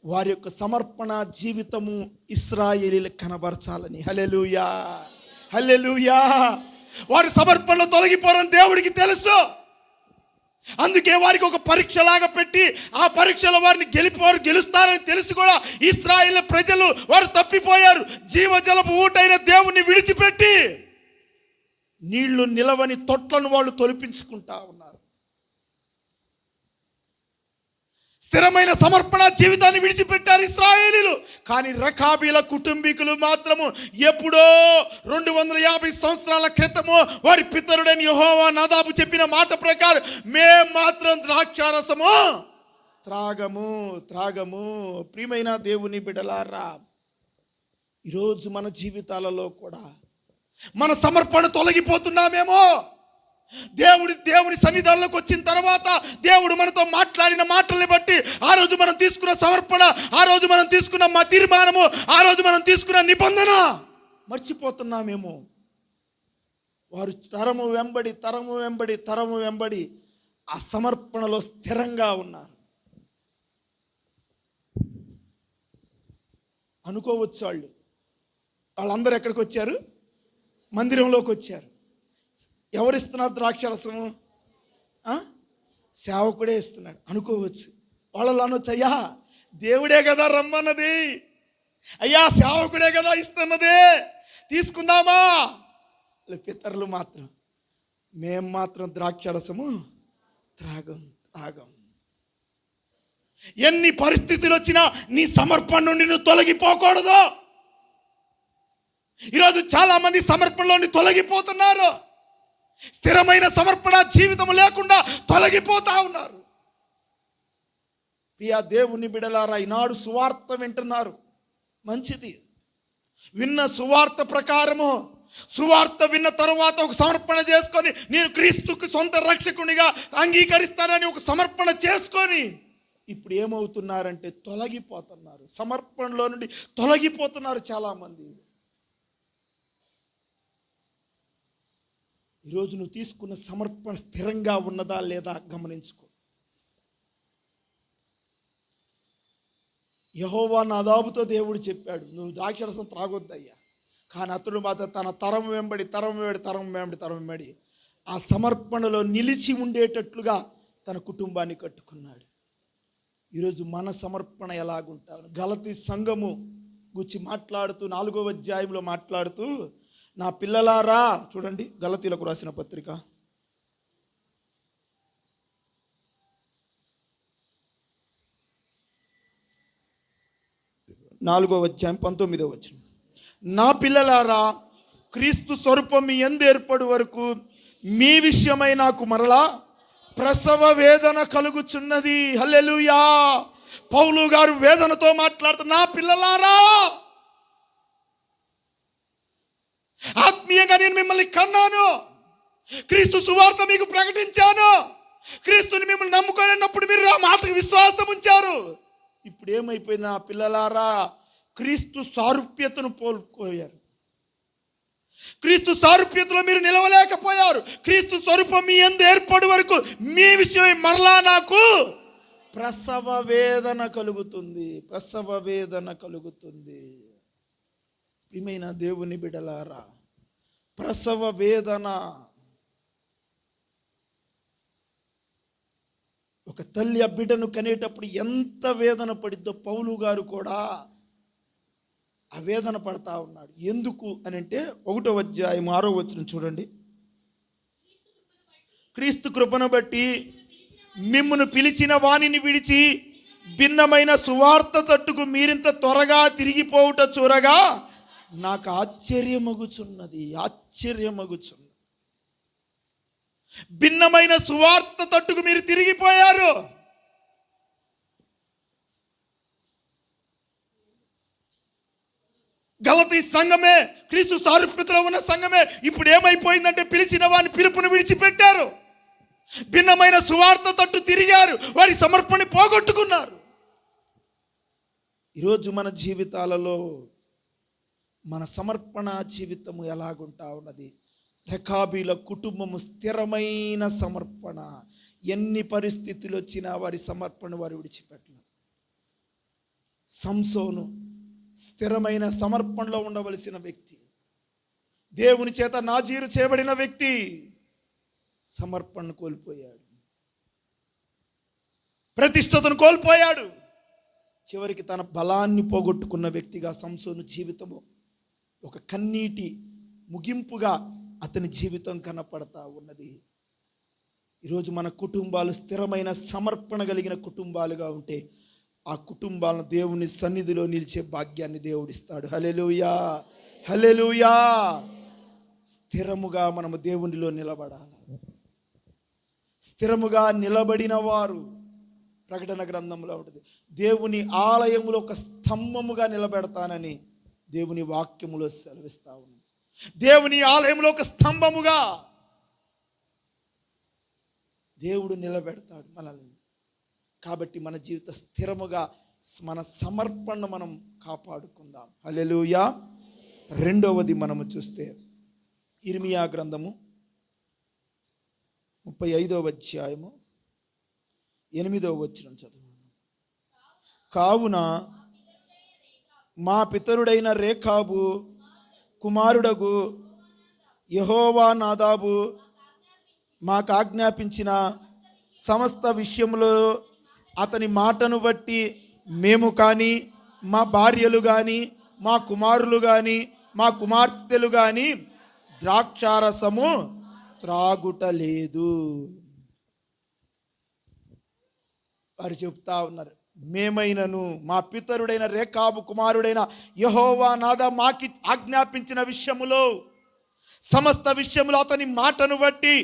వారి యొక్క సమర్పణ జీవితము ఇశ్రాయేలీలకు కనబరచాలని. హల్లెలూయా, హల్లెలూయా. వారి సమర్పణలో తొలగిపోరని దేవుడికి తెలుసు. అందుకే వారికి ఒక పరీక్షలాగా పెట్టి ఆ పరీక్షలో వారిని గెలుస్తారని తెలుసు కూడా ఇశ్రాయేలు ప్రజలు వారు తప్పిపోయారు. జీవజలపు ఊటైన దేవుణ్ణి విడిచిపెట్టి నీళ్లు నిలవని తొట్లను వాళ్ళు తొలిపించుకుంటా ఉన్నారు. స్థిరమైన సమర్పణ జీవితాన్ని విడిచిపెట్టారు ఇశ్రాయేలీలు. కానీ రకాబీల కుటుంబీకులు మాత్రము ఎప్పుడో 250 సంవత్సరాల క్రితము వారి పితరుడైన యెహోవా నాదాబు చెప్పిన మాట ప్రకారం మేము మాత్రం ద్రాక్షారసము త్రాగము. ప్రియమైన దేవుని బిడ్డలారా, ఈరోజు మన జీవితాలలో కూడా మన సమర్పణ తొలగిపోతున్నామేమో. దేవుని సన్నిధానంలోకి వచ్చిన తర్వాత దేవుడు మనతో మాట్లాడిన మాటల్ని బట్టి ఆ రోజు మనం తీసుకున్న సమర్పణ, ఆ రోజు మనం తీసుకున్న మా తీర్మానము, ఆ రోజు మనం తీసుకున్న నిబంధన మర్చిపోతున్నామేమో. వారు తరము వెంబడి ఆ సమర్పణలో స్థిరంగా ఉన్నారు. అనుకోవచ్చు వాళ్ళందరూ ఎక్కడికి వచ్చారు? మందిరంలోకి వచ్చారు. ఎవరిస్తున్నారు ద్రాక్షరసము? సేవకుడే ఇస్తున్నాడు అనుకోవచ్చు. వాళ్ళు అనొచ్చు, అయ్యా దేవుడే కదా రమ్మన్నది, అయ్యా సేవకుడే కదా ఇస్తున్నది, తీసుకుందామా? పితరులు మాత్రం మేము మాత్రం ద్రాక్షరసము త్రాగం. ఎన్ని పరిస్థితులు వచ్చినా నీ సమర్పణ నుండి నువ్వు తొలగిపోకూడదు. ఈరోజు చాలా మంది సమర్పణలో తొలగిపోతున్నారు. స్థిరమైన సమర్పణ జీవితం లేకుండా తొలగిపోతా ఉన్నారు. ప్రియా దేవుని బిడలారా, ఈనాడు సువార్త వింటున్నారు, మంచిది. విన్న సువార్త ప్రకారము, సువార్త విన్న తర్వాత ఒక సమర్పణ చేసుకొని నేను క్రీస్తుకు సొంత రక్షకునిగా అంగీకరిస్తానని ఒక సమర్పణ చేసుకొని ఇప్పుడు ఏమవుతున్నారంటే తొలగిపోతున్నారు. సమర్పణలో నుండి తొలగిపోతున్నారు చాలామంది. ఈరోజు నువ్వు తీసుకున్న సమర్పణ స్థిరంగా ఉన్నదా లేదా గమనించుకో. యెహోవా నాదాబుతో దేవుడు చెప్పాడు, నువ్వు ద్రాక్షరసం త్రాగొద్దయ్యా. కానీ అతడు మాత్రం తన తరం వెంబడి ఆ సమర్పణలో నిలిచి ఉండేటట్లుగా తన కుటుంబాన్ని కట్టుకున్నాడు. ఈరోజు మన సమర్పణ ఎలాగుంటావు? గలతీ సంఘము గురించి మాట్లాడుతూ 4వ అధ్యాయంలో మాట్లాడుతూ, నా పిల్లలారా, చూడండి గలతీలకు రాసిన పత్రిక 4వ అధ్యాయం 19వ వచనం, నా పిల్లలారా, క్రీస్తు స్వరూపం మీ యందు ఏర్పడు వరకు మీ విషయమై నాకు మరలా ప్రసవ వేదన కలుగుచున్నది. హల్లెలూయా. పౌలు గారు వేదనతో మాట్లాడుతూ, నా పిల్లలారా, ఆత్మీయంగా నేను మిమ్మల్ని కన్నాను, క్రీస్తు సువార్త మీకు ప్రకటించాను, క్రీస్తుని మిమ్మల్ని నమ్ముకున్నప్పుడు మీరు ఆ మాటకు విశ్వాసం ఉంచారు. ఇప్పుడు ఏమైపోయింది? నా పిల్లలారా, క్రీస్తు సారూప్యతను కోల్పోయారు. క్రీస్తు సారూప్యతలో మీరు నిలవలేకపోయారు. క్రీస్తు స్వరూపం మీ యందు ఏర్పడు వరకు మీ విషయమై మరలా నాకు ప్రసవ వేదన కలుగుతుంది. ప్రియమైన దేవుని బిడ్డలారా, ప్రసవ వేదన. ఒక తల్లి ఆ బిడ్డను కనేటప్పుడు ఎంత వేదన పడిద్దో పౌలు గారు కూడా ఆ వేదన పడతా ఉన్నాడు. ఎందుకు అని అంటే 1వ అధ్యాయం 6వ వచనం చూడండి. క్రీస్తు కృపను బట్టి మిమ్మును పిలిచిన వానిని విడిచి భిన్నమైన సువార్త తట్టుకు మీరింత త్వరగా తిరిగిపోవుట చూరగా నాకు ఆశ్చర్యమగుచున్నది. భిన్నమైన సువార్త తట్టుకు మీరు తిరిగిపోయారు. గలతీ సంఘమే, క్రీస్తు సారూప్యతలో ఉన్న సంఘమే ఇప్పుడు ఏమైపోయిందంటే పిలిచిన వాని పిలుపును విడిచిపెట్టారు. భిన్నమైన సువార్త తట్టు తిరిగారు. వారి సమర్పణ పోగొట్టుకున్నారు. ఈరోజు మన జీవితాలలో మన సమర్పణ జీవితము ఎలాగుంటా ఉన్నది? రెకాబీల కుటుంబము స్థిరమైన సమర్పణ. ఎన్ని పరిస్థితులు వచ్చినా వారి సమర్పణ వారు విడిచిపెట్టలేదు. సంసోను స్థిరమైన సమర్పణలో ఉండవలసిన వ్యక్తి, దేవుని చేత నాజీరు చేయబడిన వ్యక్తి, సమర్పణను కోల్పోయాడు, ప్రతిష్టతను కోల్పోయాడు. చివరికి తన బలాన్ని పోగొట్టుకున్న వ్యక్తిగా సంసోను జీవితము ఒక కన్నీటి ముగింపుగా అతని జీవితం కనపడతా ఉన్నది. ఈరోజు మన కుటుంబాలు స్థిరమైన సమర్పణ కలిగిన కుటుంబాలుగా ఉంటే ఆ కుటుంబాలను దేవుని సన్నిధిలో నిలిచే భాగ్యాన్ని దేవుడిస్తాడు. హల్లెలూయా, హల్లెలూయా. స్థిరముగా మనము దేవునిలో నిలబడాలి. స్థిరముగా నిలబడిన వారు, ప్రకటన గ్రంథంలో ఉంటుంది, దేవుని ఆలయములో ఒక స్తంభముగా నిలబెడతానని దేవుని వాక్యములో సెలవిస్తా ఉంది. దేవుని ఆలయంలో ఒక స్తంభముగా దేవుడు నిలబెడతాడు మనల్ని. కాబట్టి మన జీవిత స్థిరముగా మన సమర్పణ మనం కాపాడుకుందాం. హల్లెలూయా. రెండవది మనము చూస్తే ఇర్మియా గ్రంథము 35వ అధ్యాయము 8వ వచనం చదువు. కావున మా పితరుడైన రేకాబు కుమారుడగు యెహోవా నాదాబు మాకు ఆజ్ఞాపించిన సమస్త విషయములో అతని మాటను బట్టి మేము కానీ, మా భార్యలు కానీ, మా కుమారులు కానీ, మా కుమార్తెలు కానీ ద్రాక్షారసము త్రాగుటలేదు. వారు చెప్తా ఉన్నారు, మేమైనను మా పితరుడైన రేకాబు కుమారుడైన యెహోవా నాదా మాకి ఆజ్ఞాపించిన విషయములో, సమస్త విషయములో అతని మాటను బట్టి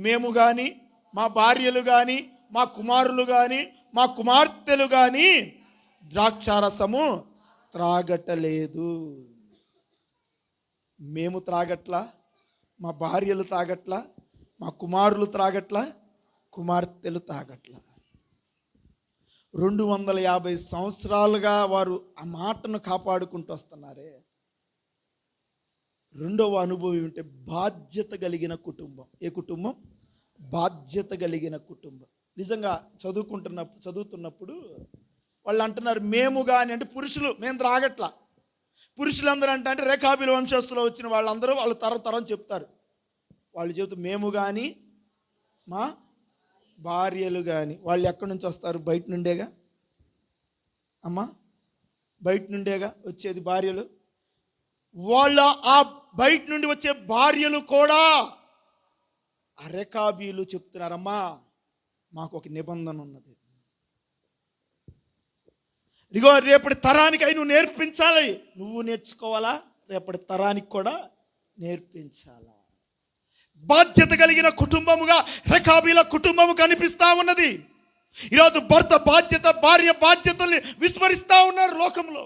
మేము కానీ, మా భార్యలు కానీ, మా కుమారులు కానీ, మా కుమార్తెలు కానీ ద్రాక్షారసము త్రాగటలేదు. మేము త్రాగట్లా, మా భార్యలు తాగట్లా, మా కుమారులు త్రాగట్లా, కుమార్తెలు తాగట్లా. 250 సంవత్సరాలుగా వారు ఆ మాటను కాపాడుకుంటూ వస్తున్నారే. రెండవ అనుభవం ఉంటే బాధ్యత కలిగిన కుటుంబం. ఏ కుటుంబం? బాధ్యత కలిగిన కుటుంబం. నిజంగా చదువుతున్నప్పుడు వాళ్ళు అంటున్నారు మేము కానీ, అంటే పురుషులు మేము త్రాగట్లా. పురుషులందరూ అంటే రేకాబీల వంశస్థులో వచ్చిన వాళ్ళందరూ వాళ్ళు తరం చెప్తారు. వాళ్ళు చెబుతూ మేము కానీ, మా భార్యలు కానీ. వాళ్ళు ఎక్కడి నుంచి వస్తారు? బయట నుండేగా అమ్మా, బయట నుండేగా వచ్చేది భార్యలు. వాళ్ళ ఆ బయట నుండి వచ్చే భార్యలు కూడా ఆ రేకాబీలు చెప్తున్నారమ్మా మాకు ఒక నిబంధన ఉన్నది, ఇదిగో రేపటి తరానికి అయి నువ్వు నేర్పించాలి, నువ్వు నేర్చుకోవాలా, రేపటి తరానికి కూడా నేర్పించాలా. బాధ్యత కలిగిన కుటుంబముగా రేకాబీల కుటుంబము కనిపిస్తా ఉన్నది. ఈరోజు భర్త బాధ్యత, భార్య బాధ్యతల్ని విస్మరిస్తా ఉన్నారు లోకంలో.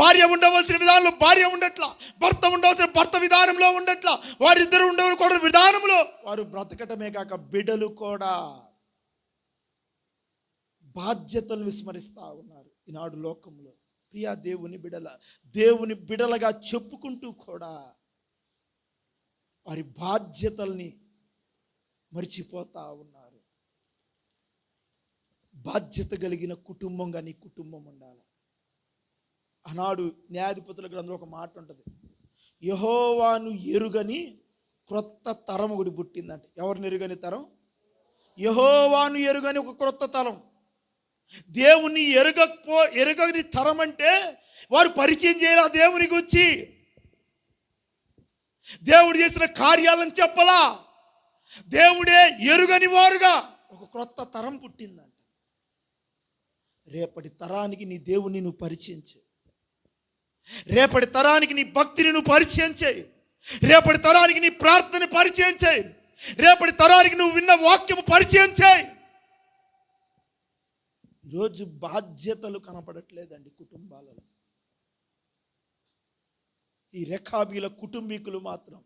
భార్య ఉండవలసిన విధానంలో భార్య ఉండట్లా, భర్త ఉండవలసిన భర్త విధానంలో ఉండట్లా, వారిద్దరు ఉండకూడదు విధానంలో వారు బ్రతకటమే కాక బిడ్డలు కూడా బాధ్యతలు విస్మరిస్తా ఉన్నారు ఈనాడు లోకంలో. ప్రియా దేవుని బిడలగా చెప్పుకుంటూ కూడా వారి బాధ్యతల్ని మర్చిపోతా ఉన్నారు. బాధ్యత కలిగిన కుటుంబంగా నీ కుటుంబం ఉండాలి. ఆనాడు న్యాయాధిపతుల గ్రంథంలో ఒక మాట ఉంటుంది, యెహోవాను ఎరుగని క్రొత్త తరం ఒకటి పుట్టిందంటే. ఎవరిని ఎరుగని తరం? యెహోవాను ఎరుగని ఒక క్రొత్త తరం. దేవుని ఎరుగని తరం అంటే వారు పరిచయం చేయాలి దేవుని గురించి. దేవుడు చేసిన కార్యాలను చెప్పలా. దేవుడే ఎరుగని వారుగా ఒక క్రొత్త తరం పుట్టిందంట. రేపటి తరానికి నీ దేవుని నువ్వు పరిచయం చేయి. రేపటి తరానికి నీ భక్తిని నువ్వు పరిచయం చేయి. రేపటి తరానికి నీ ప్రార్థన పరిచయం చేయి. రేపటి తరానికి నువ్వు విన్న వాక్యము పరిచయం చేయి. ఈరోజు బాధ్యతలు కనపడట్లేదండి కుటుంబాలలో. ఈ రెకాబీల కుటుంబీకులు మాత్రం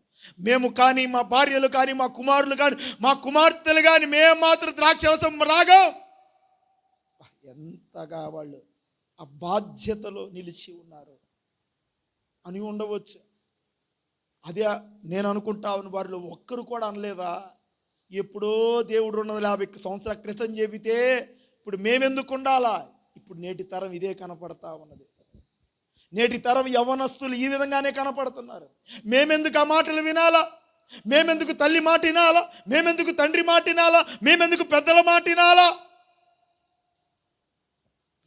మేము కానీ, మా భార్యలు కానీ, మా కుమారులు కానీ, మా కుమార్తెలు కానీ మేము మాత్రం ద్రాక్షరసం రాగా ఎంతగా వాళ్ళు ఆ బాధ్యతలో నిలిచి ఉన్నారు అని ఉండవచ్చు. అదే నేను అనుకుంటాను, వారిలో ఒక్కరు కూడా అనలేదా, ఎప్పుడో దేవుడు 250 సంవత్సరాల క్రితం చెబితే ఇప్పుడు మేమెందుకు ఉండాలా? ఇప్పుడు నేటి తరం ఇదే కనపడతా ఉన్నది. నేటి తరం యవ్వనస్తులు ఈ విధంగానే కనపడుతున్నారు. మేమెందుకు ఆ మాటలు వినాలా? మేమెందుకు తల్లి మాట వినాలా? మేమెందుకు తండ్రి మాట వినాలా? మేమెందుకు పెద్దల మాట వినాలా?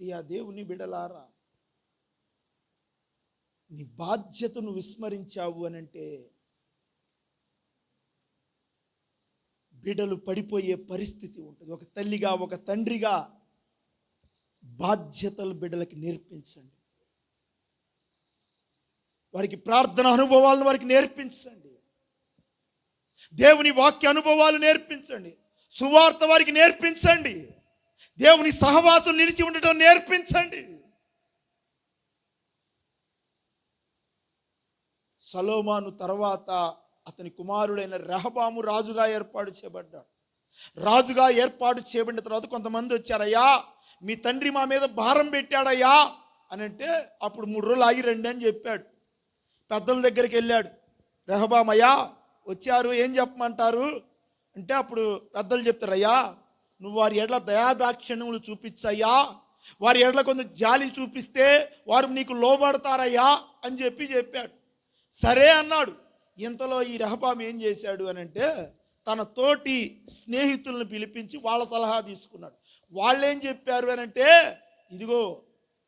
ప్రియా దేవుని బిడ్డలారా, నీ బాధ్యతను విస్మరించావు అనంటే బిడ్డలు పడిపోయే పరిస్థితి ఉంటుంది. ఒక తల్లిగా, ఒక తండ్రిగా బాధ్యతలు బిడ్డలకి నేర్పించండి. వారికి ప్రార్థన అనుభవాలను వారికి నేర్పించండి. దేవుని వాక్య అనుభవాలు నేర్పించండి. సువార్త వారికి నేర్పించండి. దేవుని సహవాసం నిలిచి ఉండటం నేర్పించండి. సొలొమోను తర్వాత అతని కుమారుడైన రెహబాము రాజుగా ఏర్పాటు చేయబడ్డాడు. రాజుగా ఏర్పాటు చేయబడిన తర్వాత కొంతమంది వచ్చారయ్యా, మీ తండ్రి మా మీద భారం పెట్టాడయ్యా అని అంటే, అప్పుడు 3 రోజులు ఆగి రండి అని చెప్పాడు. పెద్దల దగ్గరికి వెళ్ళాడు. రెహబాము అయ్యా వచ్చారు, ఏం చెప్పమంటారు అంటే, అప్పుడు పెద్దలు చెప్తారయ్యా, నువ్వు వారి ఎడల దయాదాక్షిణ్యములు చూపించయ్యా, వారి ఎడల కొంచెం జాలి చూపిస్తే వారు నీకు లోబడతారయ్యా అని చెప్పాడు. సరే అన్నాడు. ఇంతలో ఈ రెహబాము ఏం చేశాడు అని అంటే, తన తోటి స్నేహితులను పిలిపించి వాళ్ళ సలహా తీసుకున్నాడు. వాళ్ళు ఏం చెప్పారు అని అంటే, ఇదిగో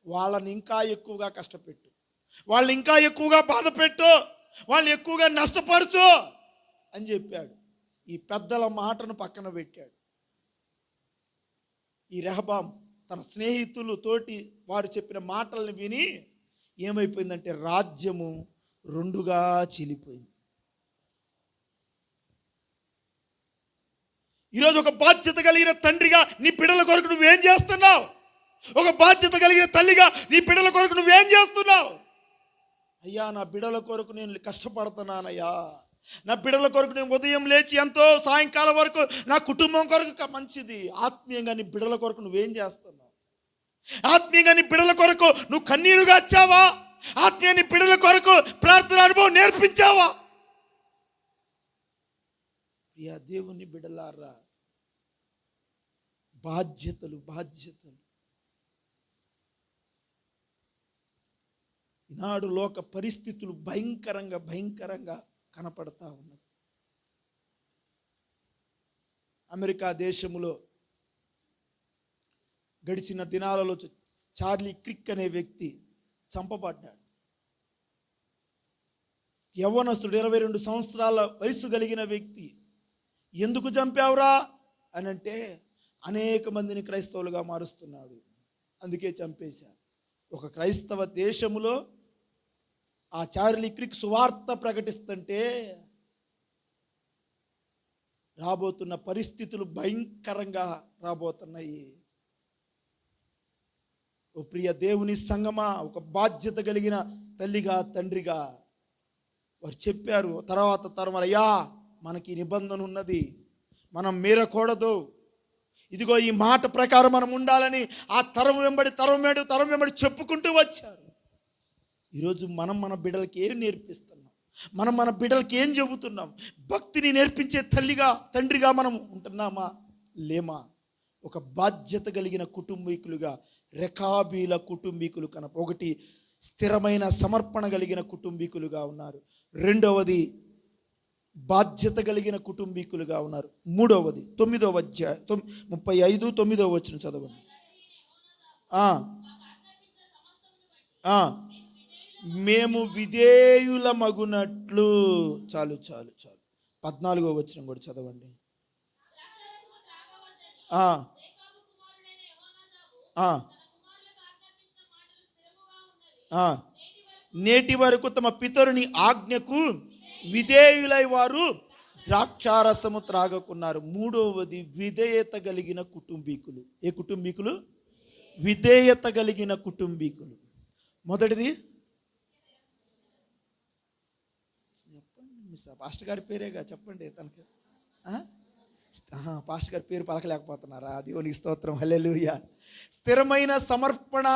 వాళ్ళని ఇంకా ఎక్కువగా కష్టపెట్టు, వాళ్ళని ఇంకా ఎక్కువగా బాధ పెట్టు, వాళ్ళని ఎక్కువగా నష్టపరచు అని చెప్పాడు. ఈ పెద్దల మాటను పక్కన పెట్టాడు. ఈ రెహబాము తన స్నేహితులు తోటి వారు చెప్పిన మాటలను విని ఏమైపోయిందంటే, రాజ్యము 2గా చీలిపోయింది. ఈరోజు ఒక బాధ్యత కలిగిన తండ్రిగా నీ బిడ్డల కొరకు నువ్వేం చేస్తున్నావు? ఒక బాధ్యత కలిగిన తల్లిగా నీ బిడ్డల కొరకు నువ్వేం చేస్తున్నావు? అయ్యా, నా బిడ్డల కొరకు నేను కష్టపడుతున్నానయ్యా, నా బిడ్డల కొరకు నేను ఉదయం లేచి ఎంతో సాయంకాలం వరకు నా కుటుంబం కొరకు మంచిది. ఆత్మీయంగా నీ బిడ్డల కొరకు నువ్వేం చేస్తున్నావు? ఆత్మీయంగా నీ బిడ్డల కొరకు నువ్వు కన్నీరుగా వచ్చావా? ఆత్మీయ నీ బిడ్డల కొరకు ప్రార్థన అనుభవం నేర్పించావా? ప్రియా దేవుని బిడ్డలారా, బాధ్యతలు ఈనాడు లోక పరిస్థితులు భయంకరంగా కనపడతా ఉన్నది. అమెరికా దేశంలో గడిచిన దినాలలో చార్లీ క్రిక్ అనే వ్యక్తి చంపబడ్డాడు. యవ్వనస్తుడు, 22 సంవత్సరాల వయసు కలిగిన వ్యక్తి. ఎందుకు చంపావురా అని అంటే, అనేక మందిని క్రైస్తవులుగా మారుస్తున్నాడు, అందుకే చంపేశారు. ఒక క్రైస్తవ దేశములో ఆ చార్లీ క్రిక్ సువార్త ప్రకటిస్తుంటే రాబోతున్న పరిస్థితులు భయంకరంగా రాబోతున్నాయి. ఓ ప్రియ దేవుని సంగమా, ఒక బాధ్యత కలిగిన తల్లిగా తండ్రిగా వారు చెప్పారు, తర్వాత తరం, అయ్యా మనకి నిబంధన ఉన్నది, మనం మీరకూడదు, ఇదిగో ఈ మాట ప్రకారం మనం ఉండాలని ఆ తరం వెంబడి చెప్పుకుంటూ వచ్చారు. ఈరోజు మనం మన బిడ్డలకి ఏం నేర్పిస్తున్నాం? మనం మన బిడ్డలకి ఏం చెబుతున్నాం? భక్తిని నేర్పించే తల్లిగా తండ్రిగా మనం ఉంటున్నామా లేమా? ఒక బాధ్యత కలిగిన కుటుంబీకులుగా రెకాబీల కుటుంబీకులు ఒకటి స్థిరమైన సమర్పణ కలిగిన కుటుంబీకులుగా ఉన్నారు. రెండవది బాధ్యత కలిగిన కుటుంబీకులుగా ఉన్నారు. మూడవది 9వ అధ్యాయం 35 9వ వచనం చదవండి. మేము విధేయులమగునట్లు. చాలు చాలు చాలు. 14వ వచనం కూడా చదవండి. ఆ ఆ ఆ నేటి వరకు తమ పితరుని ఆజ్ఞకు విధేయులై వారు ద్రాక్షారసము త్రాగకున్నారు. మూడవది విధేయత కలిగిన కుటుంబీకులు. ఏ కుటుంబీకులు? విధేయత కలిగిన కుటుంబీకులు. మొదటిది పాస్టర్ గారి పేరేగా, చెప్పండి తనకి. పాస్టర్ గారి పేరు పలకలేకపోతున్నారా? దేవునికి స్తోత్రం, హల్లెలూయా. స్థిరమైన సమర్పణ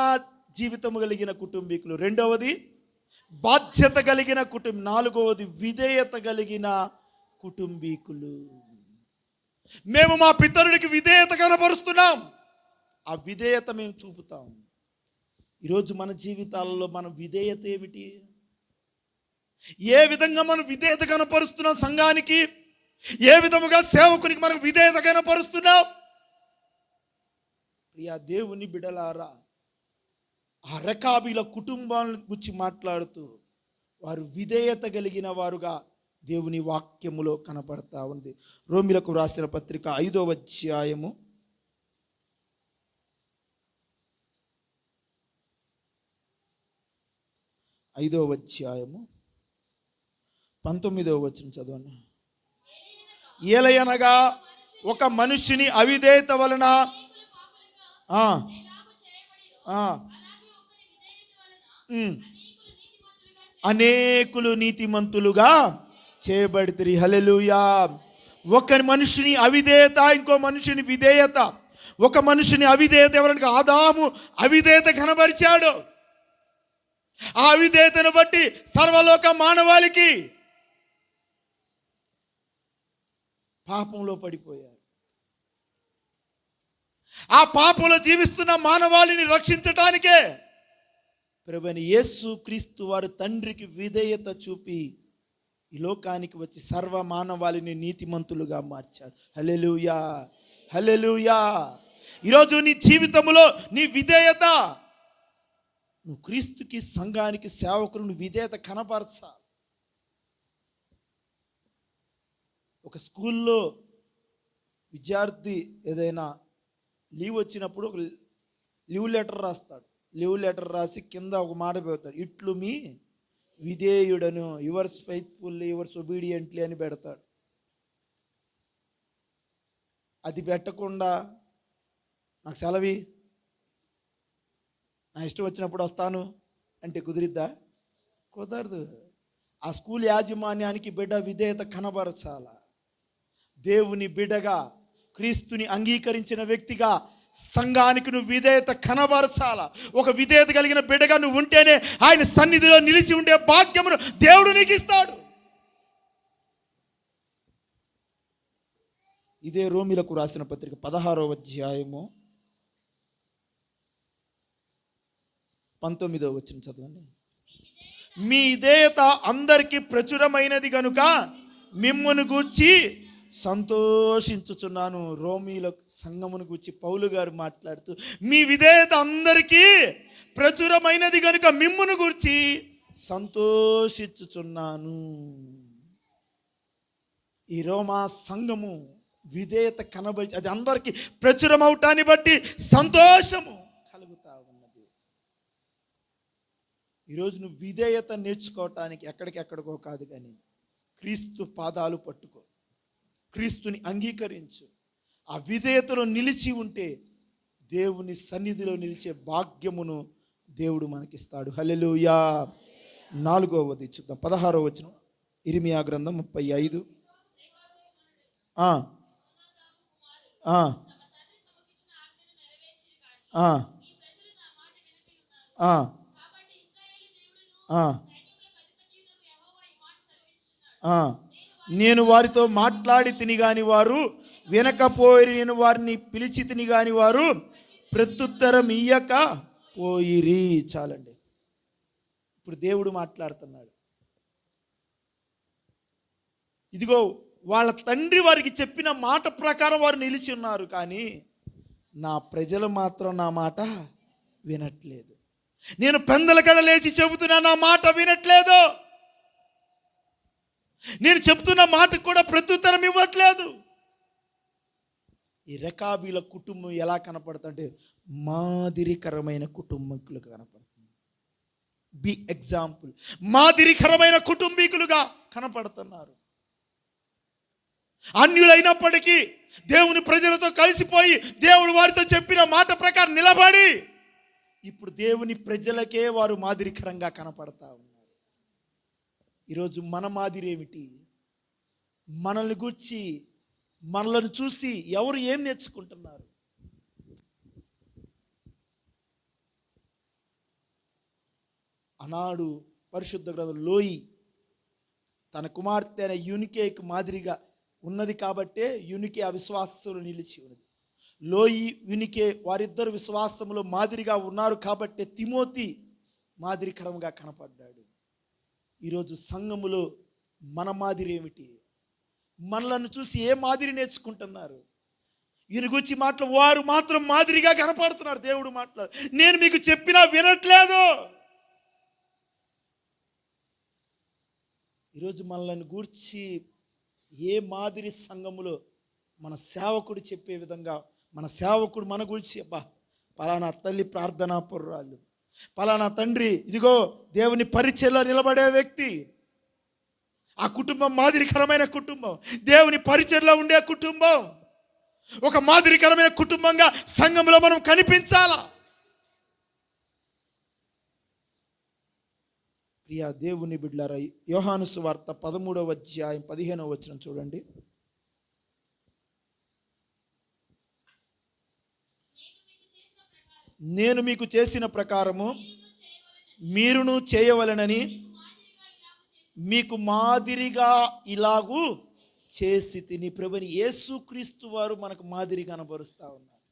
జీవితం కలిగిన కుటుంబీకులు. రెండవది బాధ్యత కలిగిన కుటుంబం. నాలుగవది విధేయత కలిగిన కుటుంబీకులు. మేము మా పితరుడికి విధేయత కనపరుస్తున్నాం, ఆ విధేయత మేము చూపుతాం. ఈరోజు మన జీవితాలలో మన విధేయత ఏమిటి? ఏ విధంగా మనం విధేయత కనపరుస్తున్నాం సంఘానికి? ఏ విధముగా సేవకునికి మనం విధేయత కనపరుస్తున్నాం? ప్రియా దేవుని బిడలారా, ఆ రెకాబీల కుటుంబాలను గురించి మాట్లాడుతూ వారు విధేయత కలిగిన వారుగా దేవుని వాక్యములో కనపడతా ఉంది. రోమిలకు రాసిన పత్రిక 5వ అధ్యాయము 19వ వచనం చదవండి. ఏలయనగా ఒక మనుషుని అవిధేయత వలన అనేకులు నీతిమంతులుగా చేయబడితిరి. హల్లెలూయా. ఒక మనుషుని అవిధేయత, ఇంకో మనుషుని విధేయత. ఒక మనుషుని అవిధేయత ఎవరికి? ఆదాము అవిధేయత కనబరిచాడు. ఆ అవిధేయతను బట్టి సర్వలోక మానవాళికి పాపంలో పడిపోయారు. ఆ పాపంలో జీవిస్తున్న మానవాళిని రక్షించటానికే ప్రభువైన యేసు క్రీస్తు వారు తండ్రికి విధేయత చూపి ఈ లోకానికి వచ్చి సర్వ మానవాళిని నీతిమంతులుగా మార్చాడు. హల్లెలూయా, హల్లెలూయా. ఈరోజు నీ జీవితంలో నీ విధేయత, నువ్వు క్రీస్తుకి, సంఘానికి, సేవకులను విధేయత కనపరచాలి. ఒక స్కూల్లో విద్యార్థి ఏదైనా లీవ్ వచ్చినప్పుడు ఒక లీవ్ లెటర్ రాస్తాడు. లీవ్ లెటర్ రాసి కింద ఒక మాట పెడతాడు, ఇట్లు మీ విధేయుడను, యువర్స్ ఫెయిత్ఫుల్లీ, యువర్స్ ఒబీడియంట్లీ అని పెడతాడు. అది పెట్టకుండా నాకు సెలవి, నా ఇష్టం వచ్చినప్పుడు వస్తాను అంటే కుదిరిద్దా? కుదరదు. ఆ స్కూల్ యాజమాన్యానికి బిడ్డ విధేయత కనబరచాల. దేవుని బిడ్డగా, క్రీస్తుని అంగీకరించిన వ్యక్తిగా సంఘానికి నువ్వు విధేయత కనబరచాల. ఒక విధేయత కలిగిన బిడ్డగా నువ్వు ఉంటేనే ఆయన సన్నిధిలో నిలిచి ఉండే భాగ్యమును దేవుడు నీకు ఇస్తాడు. ఇదే రోమిలకు రాసిన పత్రిక 16వ అధ్యాయము 19వ వచనం చదవండి. మీ విధేయత అందరికీ ప్రచురమైనది కనుక మిమ్మును గూర్చి సంతోషించుచున్నాను. రోమీల సంఘమును గూర్చి పౌలు గారు మాట్లాడుతూ, మీ విధేయత అందరికీ ప్రచురమైనది కనుక మిమ్మును గూర్చి సంతోషించుచున్నాను. ఈ రోమా సంఘము విధేయత కనబడి అది అందరికీ ప్రచురం అవటాన్ని బట్టి సంతోషము కలుగుతా ఉన్నది. ఈరోజు నువ్వు విధేయత నేర్చుకోవటానికి ఎక్కడికెక్కడికో కాదు, కానీ క్రీస్తు పాదాలు పట్టుకో, క్రీస్తుని అంగీకరించు. ఆ విధేయతలో నిలిచి ఉంటే దేవుని సన్నిధిలో నిలిచే భాగ్యమును దేవుడు మనకిస్తాడు. హల్లెలూయా. 4వది చూద్దాం, 16వ వచనం, ఇర్మియా గ్రంథం 35. నేను వారితో మాట్లాడి తిని గాని వారు వినకపోయి, నేను వారిని పిలిచి తిని గాని వారు ప్రత్యుత్తరం ఇయ్యక పోయిరి. చాలండి. ఇప్పుడు దేవుడు మాట్లాడుతున్నాడు. ఇదిగో వాళ్ళ తండ్రి వారికి చెప్పిన మాట ప్రకారం వారు నిలిచి ఉన్నారు, కానీ నా ప్రజలు మాత్రం నా మాట వినట్లేదు. నేను పెందల కడ లేచి చెబుతున్నా, నా మాట వినట్లేదు. నేను చెప్తున్న మాటకు కూడా ప్రత్యుత్తరం ఇవ్వట్లేదు. ఈ రెకాబీల కుటుంబం ఎలా కనపడుతుంటే మాదిరికరమైన కుటుంబీకులుగా కనపడుతుంది. బి ఎగ్జాంపుల్, మాదిరికరమైన కుటుంబీకులుగా కనపడుతున్నారు. అన్యులైనప్పటికీ దేవుని ప్రజలతో కలిసిపోయి దేవుడు వారితో చెప్పిన మాట ప్రకారం నిలబడి ఇప్పుడు దేవుని ప్రజలకే వారు మాదిరికరంగా కనపడతా ఉన్నారు. ఈరోజు మన మాదిరి ఏమిటి? మనల్ని గూర్చి, మనల్ని చూసి ఎవరు ఏం నేర్చుకుంటున్నారు? ఆనాడు పరిశుద్ధ గ్రంథం లోయి తన కుమార్తె అయిన యూనికేకి మాదిరిగా ఉన్నది కాబట్టే యూనికే అవిశ్వాసంలో నిలిచి ఉన్నది. లోయి యూనికే వారిద్దరు విశ్వాసంలో మాదిరిగా ఉన్నారు కాబట్టే తిమోతి మాదిరికరంగా కనపడ్డాడు. ఈరోజు సంఘములో మన మాదిరి ఏమిటి? మనలను చూసి ఏ మాదిరి నేర్చుకుంటున్నారు? ఈయన గురించి మాటలు వారు మాత్రం మాదిరిగా కనపడుతున్నారు. దేవుడు మాట్లాడు, నేను మీకు చెప్పినా వినట్లేదు. ఈరోజు మనల్ని గూర్చి ఏ మాదిరి సంఘములో మన సేవకుడు చెప్పే విధంగా, మన సేవకుడు మన గురించి, అబ్బా పలానా తల్లి ప్రార్థనా పరురాలు, పలానా తండ్రి ఇదిగో దేవుని పరిచర్యలో నిలబడే వ్యక్తి, ఆ కుటుంబం మాదిరికరమైన కుటుంబం, దేవుని పరిచర్యలో ఉండే కుటుంబం, ఒక మాదిరికరమైన కుటుంబంగా సంఘంలో మనం కనిపించాలా. ప్రియా దేవుని బిడ్డలారా, యోహాను సువార్త 13వ అధ్యాయం 15వ వచనం చూడండి. నేను మీకు చేసిన ప్రకారము మీరును చేయవలెనని మీకు మాదిరిగా ఇలాగూ చేసి తిని. ప్రభుని యేసుక్రీస్తు వారు మనకు మాదిరి కనబరుస్తా ఉన్నారు.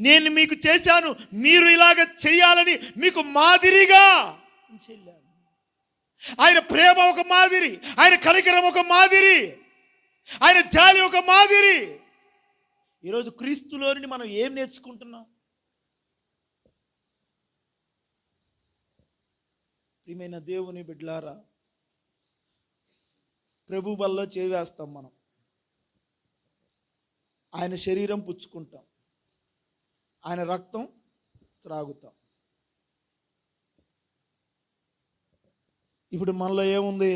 నేను మీకు చేశాను, మీరు ఇలాగ చేయాలని మీకు మాదిరిగా చెల్లాను. ఆయన ప్రేమ ఒక మాదిరి, ఆయన కనికరం ఒక మాదిరి, ఆయన జాలి ఒక మాదిరి. ఈరోజు క్రీస్తులోని మనం ఏం నేర్చుకుంటున్నాం? ప్రియమైన దేవుని బిడ్డలారా, ప్రభు బల్లో చేవేస్తాం మనం, ఆయన శరీరం పుచ్చుకుంటాం, ఆయన రక్తం త్రాగుతాం. ఇప్పుడు మనలో ఏముంది?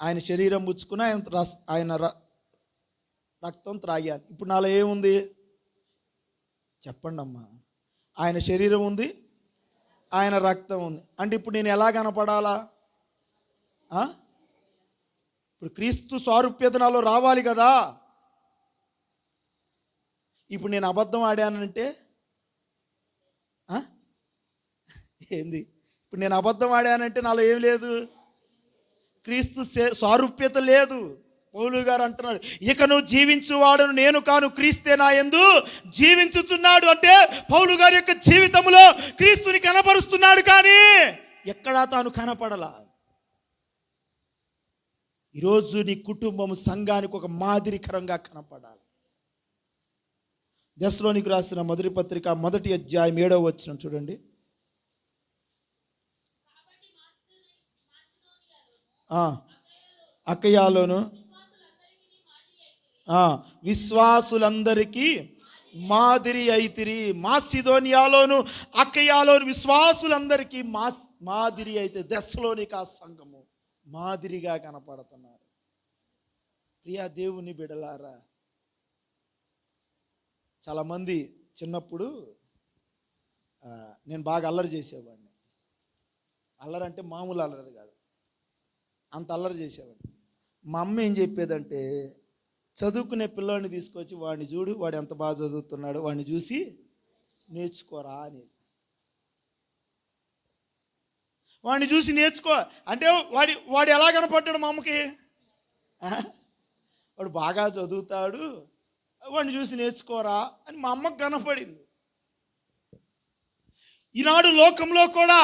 ఆయన శరీరం పుచ్చుకుని ఆయన రక్తం త్రాగాను. ఇప్పుడు నాలో ఏముంది చెప్పండి అమ్మా? ఆయన శరీరం ఉంది, ఆయన రక్తం ఉంది. అంటే ఇప్పుడు నేను ఎలా కనపడాలా? ఇప్పుడు క్రీస్తు సారూప్యత నాలో రావాలి కదా. ఇప్పుడు నేను అబద్ధం ఆడానంటే ఏంది? ఇప్పుడు నేను అబద్ధం ఆడానంటే నాలో ఏం లేదు, క్రీస్తు సారూప్యత లేదు. పౌలు గారు అంటున్నాడు, ఇక నువ్వు జీవించువాడను నేను కాను, క్రీస్తే నా యందు జీవించుచున్నాడు. అంటే పౌలు గారి యొక్క జీవితంలో క్రీస్తుని కనపరుస్తున్నాడు, కానీ ఎక్కడా తాను కనపడలా. ఈరోజు నీ కుటుంబం సంఘానికి ఒక మాదిరికరంగా కనపడాలి. దెస్సలోనికి రాసిన మొదటి పత్రిక 1వ అధ్యాయం 7వ వచనం చూడండి. అకయాలోను విశ్వాసులందరికీ మాదిరి అయితిరి. మాసిదోనియాలోను అకయాలోను విశ్వాసులందరికీ మాదిరి అయితే దెస్సలోనిక సంఘము మాదిరిగా కనపడుతున్నారు. ప్రియా దేవుని బిడలారా, చాలామంది చిన్నప్పుడు నేను బాగా అల్లరి చేసేవాడిని. అల్లరి అంటే మామూలు అల్లరి కాదు, అంత అల్లరి చేసేవాడిని. మా అమ్మ ఏం చెప్పేదంటే, చదువుకునే పిల్లోడిని తీసుకొచ్చి వాడిని చూడు, వాడు ఎంత బాగా చదువుతున్నాడు, వాడిని చూసి నేర్చుకోరా అని. వాడిని చూసి నేర్చుకో అంటే వాడు ఎలా కనపడ్డాడు మా అమ్మకి? వాడు బాగా చదువుతాడు, వాడిని చూసి నేర్చుకోరా అని మా అమ్మకు కనపడింది. ఈనాడు లోకంలో కూడా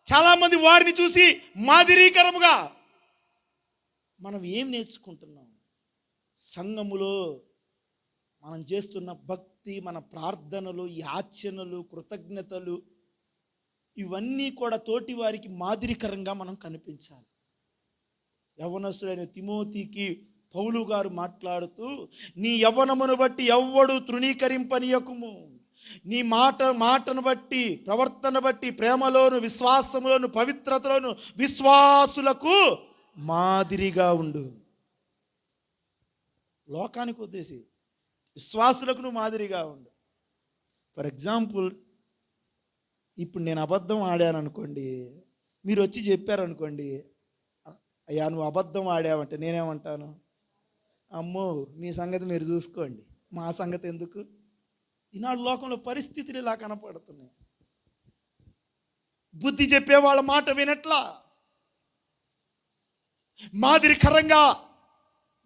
చాలామంది వారిని చూసి మాదిరీకరముగా మనం ఏం నేర్చుకుంటున్నాం? సంఘములో మనం చేస్తున్న భక్తి, మన ప్రార్థనలు, యాచనలు, కృతజ్ఞతలు ఇవన్నీ కూడా తోటి వారికి మాదిరికరంగా మనం కనిపించాలి. యవ్వనస్తుడైన తిమోతికి పౌలు గారు మాట్లాడుతూ, నీ యవ్వనమును బట్టి ఎవ్వడు తృణీకరింపనీయకుము, నీ మాటను బట్టి, ప్రవర్తన బట్టి, ప్రేమలోను, విశ్వాసములోను, పవిత్రతలోను విశ్వాసులకు మాదిరిగా ఉండు. లోకానికి ఉద్దేశి విశ్వాసులకు నువ్వు మాదిరిగా ఉండు. ఫర్ ఎగ్జాంపుల్, ఇప్పుడు నేను అబద్ధం ఆడాను అనుకోండి, మీరు వచ్చి చెప్పారనుకోండి, అయ్యా నువ్వు అబద్ధం ఆడావంటే నేనేమంటాను? అమ్మో మీ సంగతి మీరు చూసుకోండి, మా సంగతి ఎందుకు? ఈనాడు లోకంలో పరిస్థితులు ఇలా కనపడుతున్నాయి. బుద్ధి చెప్పే వాళ్ళ మాట వినట్లా, మాదిరికరంగా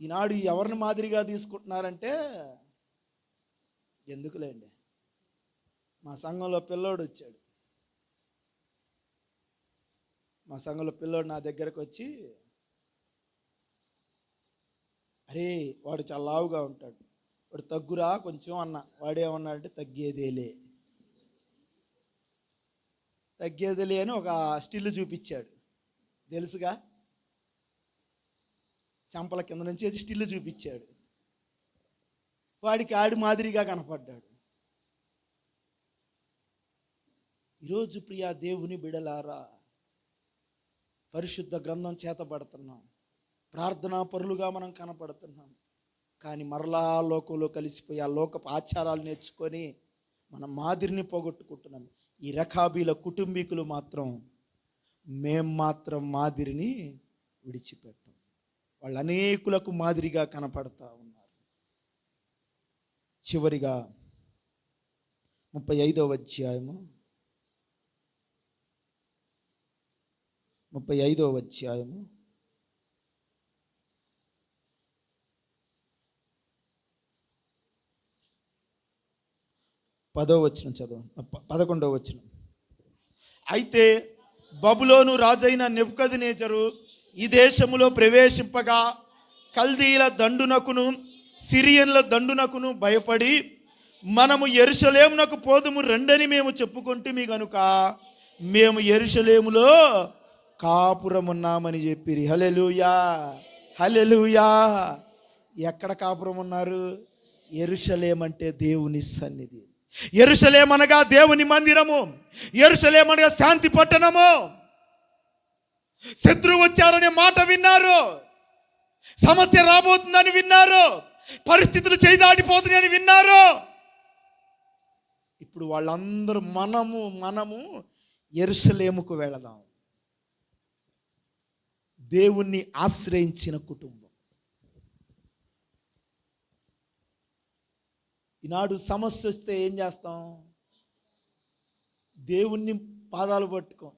ఈనాడు ఎవరిని మాదిరిగా తీసుకుంటున్నారంటే, ఎందుకులేండి, మా సంఘంలో పిల్లోడు వచ్చాడు. మా సంఘంలో పిల్లోడు నా దగ్గరకు వచ్చి, అరే వాడు చాలా లావుగా ఉంటాడు, వాడు తగ్గురా కొంచెం అన్న. వాడేమన్నాడంటే తగ్గేదిలే అని ఒక స్టిల్ చూపించాడు. తెలుసుగా, చంపల కింద నుంచి స్టిల్ చూపించాడు. వాడికి ఆడి మాదిరిగా కనపడ్డాడు. ఈరోజు ప్రియా దేవుని బిడలారా, పరిశుద్ధ గ్రంథం చేతబడుతున్నాం, ప్రార్థనా పరులుగా మనం కనపడుతున్నాం. కానీ మరలా లోకంలో కలిసిపోయి ఆ లోకపు ఆచారాలు నేర్చుకొని మన మాదిరిని పోగొట్టుకుంటున్నాం. ఈ రకాబీల కుటుంబీకులు మాత్రం, మేం మాత్రం మాదిరిని విడిచిపెట్టాం. వాళ్ళు అనేకులకు మాదిరిగా కనపడతా ఉన్నారు. చివరిగా 35వ అధ్యాయము 10వ వచనం చదువు. 11వ వచనం. అయితే బబులోను రాజైన నెబుకద్నెజరు ఈ దేశములో ప్రవేశింపగా కల్దీల దండునకును సిరియన్ల దండునకును భయపడి, మనము యెరూషలేమునకు పోదుము రండని మేము చెప్పుకుంటుమి గనుక మేము యెరూషలేములో కాపురమున్నామని చెప్పిరి. హల్లెలూయా, హల్లెలూయా. ఎక్కడ కాపురం ఉన్నారు? యెరూషలేము అంటే దేవుని సన్నిధి. యెరూషలేము అనగా దేవుని మందిరము. యెరూషలేము అనగా శాంతి పట్టణము. శత్రువు వచ్చారనే మాట విన్నారు, సమస్య రాబోతుందని విన్నారు, పరిస్థితులు చేయి దాటిపోతున్నాయని విన్నారు. ఇప్పుడు వాళ్ళందరూ మనము యెరూషలేముకు వెళదాం. దేవుణ్ణి ఆశ్రయించిన కుటుంబం. ఈనాడు సమస్య వస్తే ఏం చేస్తాం? దేవుణ్ణి పాదాలు పట్టుకోం.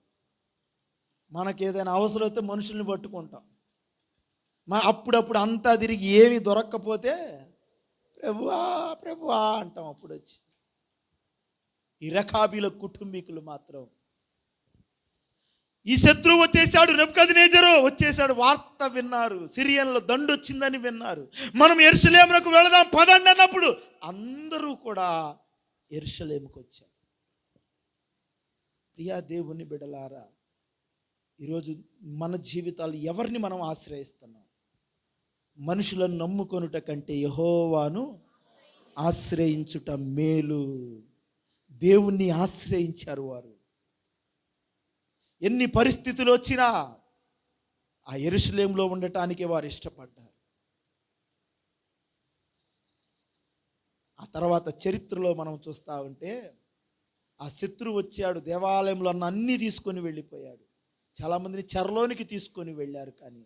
మనకి ఏదైనా అవసరం వస్తే మనుషుల్ని పట్టుకుంటాం. అప్పుడప్పుడు అంతా తిరిగి ఏమి దొరక్కపోతే ప్రభువా ప్రభువా అంటాం. అప్పుడు వచ్చి ఈ రకాబీల కుటుంబీకులు మాత్రం, ఈ శత్రువు వచ్చేసాడు, నెబుకద్నెజరు వచ్చేసాడు, వార్త విన్నారు, సిరియన్ల దండు వచ్చిందని విన్నారు. మనం యెరూషలేమునకు వెళదాం పదండి అన్నప్పుడు అందరూ కూడా యెరూషలేముకు వచ్చారు. ప్రియా దేవుని బిడలారా, ఈరోజు మన జీవితాలు ఎవరిని మనం ఆశ్రయిస్తున్నాం? మనుషులను నమ్ముకొనుట కంటే యెహోవాను ఆశ్రయించుట మేలు. దేవుణ్ణి ఆశ్రయించారు వారు. ఎన్ని పరిస్థితులు వచ్చినా ఆ యెరూషలేములో ఉండటానికి వారు ఇష్టపడ్డారు. ఆ తర్వాత చరిత్రలో మనం చూస్తూ ఉంటే, ఆ శత్రువు వచ్చాడు, దేవాలయంలో అన్నీ తీసుకొని వెళ్ళిపోయాడు. చాలామందిని చెరలోనికి తీసుకొని వెళ్ళారు. కానీ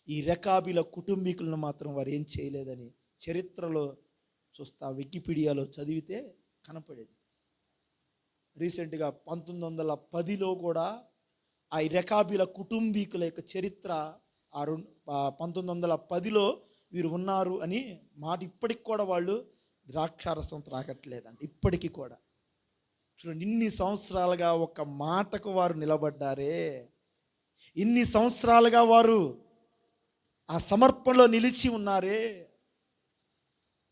ఈ రకాబీల కుటుంబీకులను మాత్రం వారు ఏం చేయలేదని చరిత్రలో చూస్తా, వికీపీడియాలో చదివితే కనపడేది. రీసెంట్గా 1910లో కూడా ఆ రకాబీల కుటుంబీకుల యొక్క చరిత్ర 1910లో వీరు ఉన్నారు అని మాట. ఇప్పటికి కూడా వాళ్ళు ద్రాక్షారసం త్రాగట్లేదండి. ఇప్పటికీ కూడా చూడండి, ఇన్ని సంవత్సరాలుగా ఒక మాటకు వారు నిలబడ్డారే, ఇన్ని సంవత్సరాలుగా వారు ఆ సమర్పణలో నిలిచి ఉన్నారే.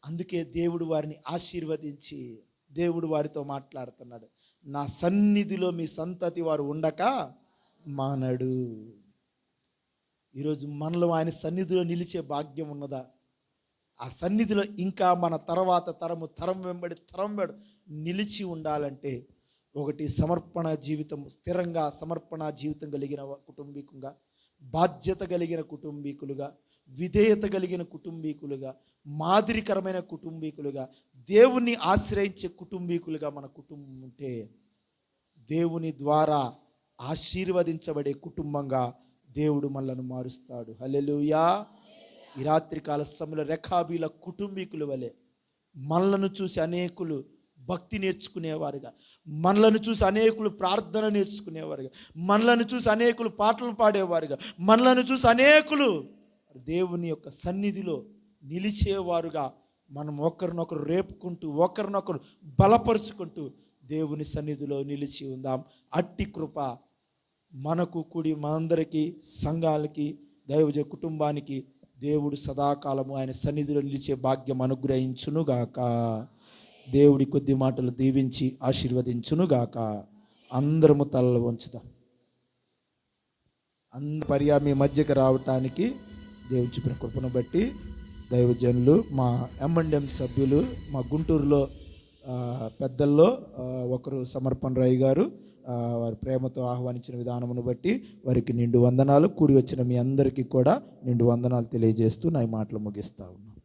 అందుకే దేవుడు వారిని ఆశీర్వదించి దేవుడు వారితో మాట్లాడుతున్నాడు, నా సన్నిధిలో మీ సంతతి వారు ఉండక మానడు. ఈరోజు మనలో ఆయన సన్నిధిలో నిలిచే భాగ్యం ఉన్నదా? ఆ సన్నిధిలో ఇంకా మన తర్వాత తరం వెంబడి నిలిచి ఉండాలంటే ఒకటి, సమర్పణ జీవితం, స్థిరంగా సమర్పణ జీవితం కలిగిన కుటుంబీకులుగా, బాధ్యత కలిగిన కుటుంబీకులుగా, విధేయత కలిగిన కుటుంబీకులుగా, మాదిరికరమైన కుటుంబీకులుగా, దేవుణ్ణి ఆశ్రయించే కుటుంబీకులుగా మన కుటుంబం ఉంటే దేవుని ద్వారా ఆశీర్వదించబడే కుటుంబంగా దేవుడు మనలను మారుస్తాడు. హల్లెలూయా. ఈ రాత్రికాల సమయంలో రెఖాబీల కుటుంబీకుల వలె మనలను చూసి అనేకులు భక్తి నేర్చుకునేవారుగా, మనలను చూసి అనేకులు ప్రార్థన నేర్చుకునేవారుగా, మనలను చూసి అనేకులు పాటలు పాడేవారుగా, మనలను చూసి అనేకులు దేవుని యొక్క సన్నిధిలో నిలిచేవారుగా మనం ఒకరినొకరు రేపుకుంటూ ఒకరినొకరు బలపరుచుకుంటూ దేవుని సన్నిధిలో నిలిచి ఉందాం. అట్టి కృప మనకు కూడి మనందరికీ, సంఘాలకి, దైవజ కుటుంబానికి దేవుడు సదాకాలము ఆయన సన్నిధిలో నిలిచే భాగ్యం అనుగ్రహించునుగాక. దేవుడి కొద్ది మాటలు దీవించి ఆశీర్వదించునుగాక. అందరము తలలు వంచుదాం. పర్యా మీ మధ్యకి రావటానికి దేవుడు చూపిన కృపను బట్టి దైవజనులు, మా M&M సభ్యులు, మా గుంటూరులో పెద్దల్లో ఒకరు సమర్పణ రాయ్ గారు, వారి ప్రేమతో ఆహ్వానించిన విధానమును బట్టి వారికి నిండు వందనాలు. కూడి వచ్చిన మీ అందరికీ కూడా నిండు వందనాలు తెలియజేస్తూ నా మాటలు ముగిస్తా ఉన్నాను.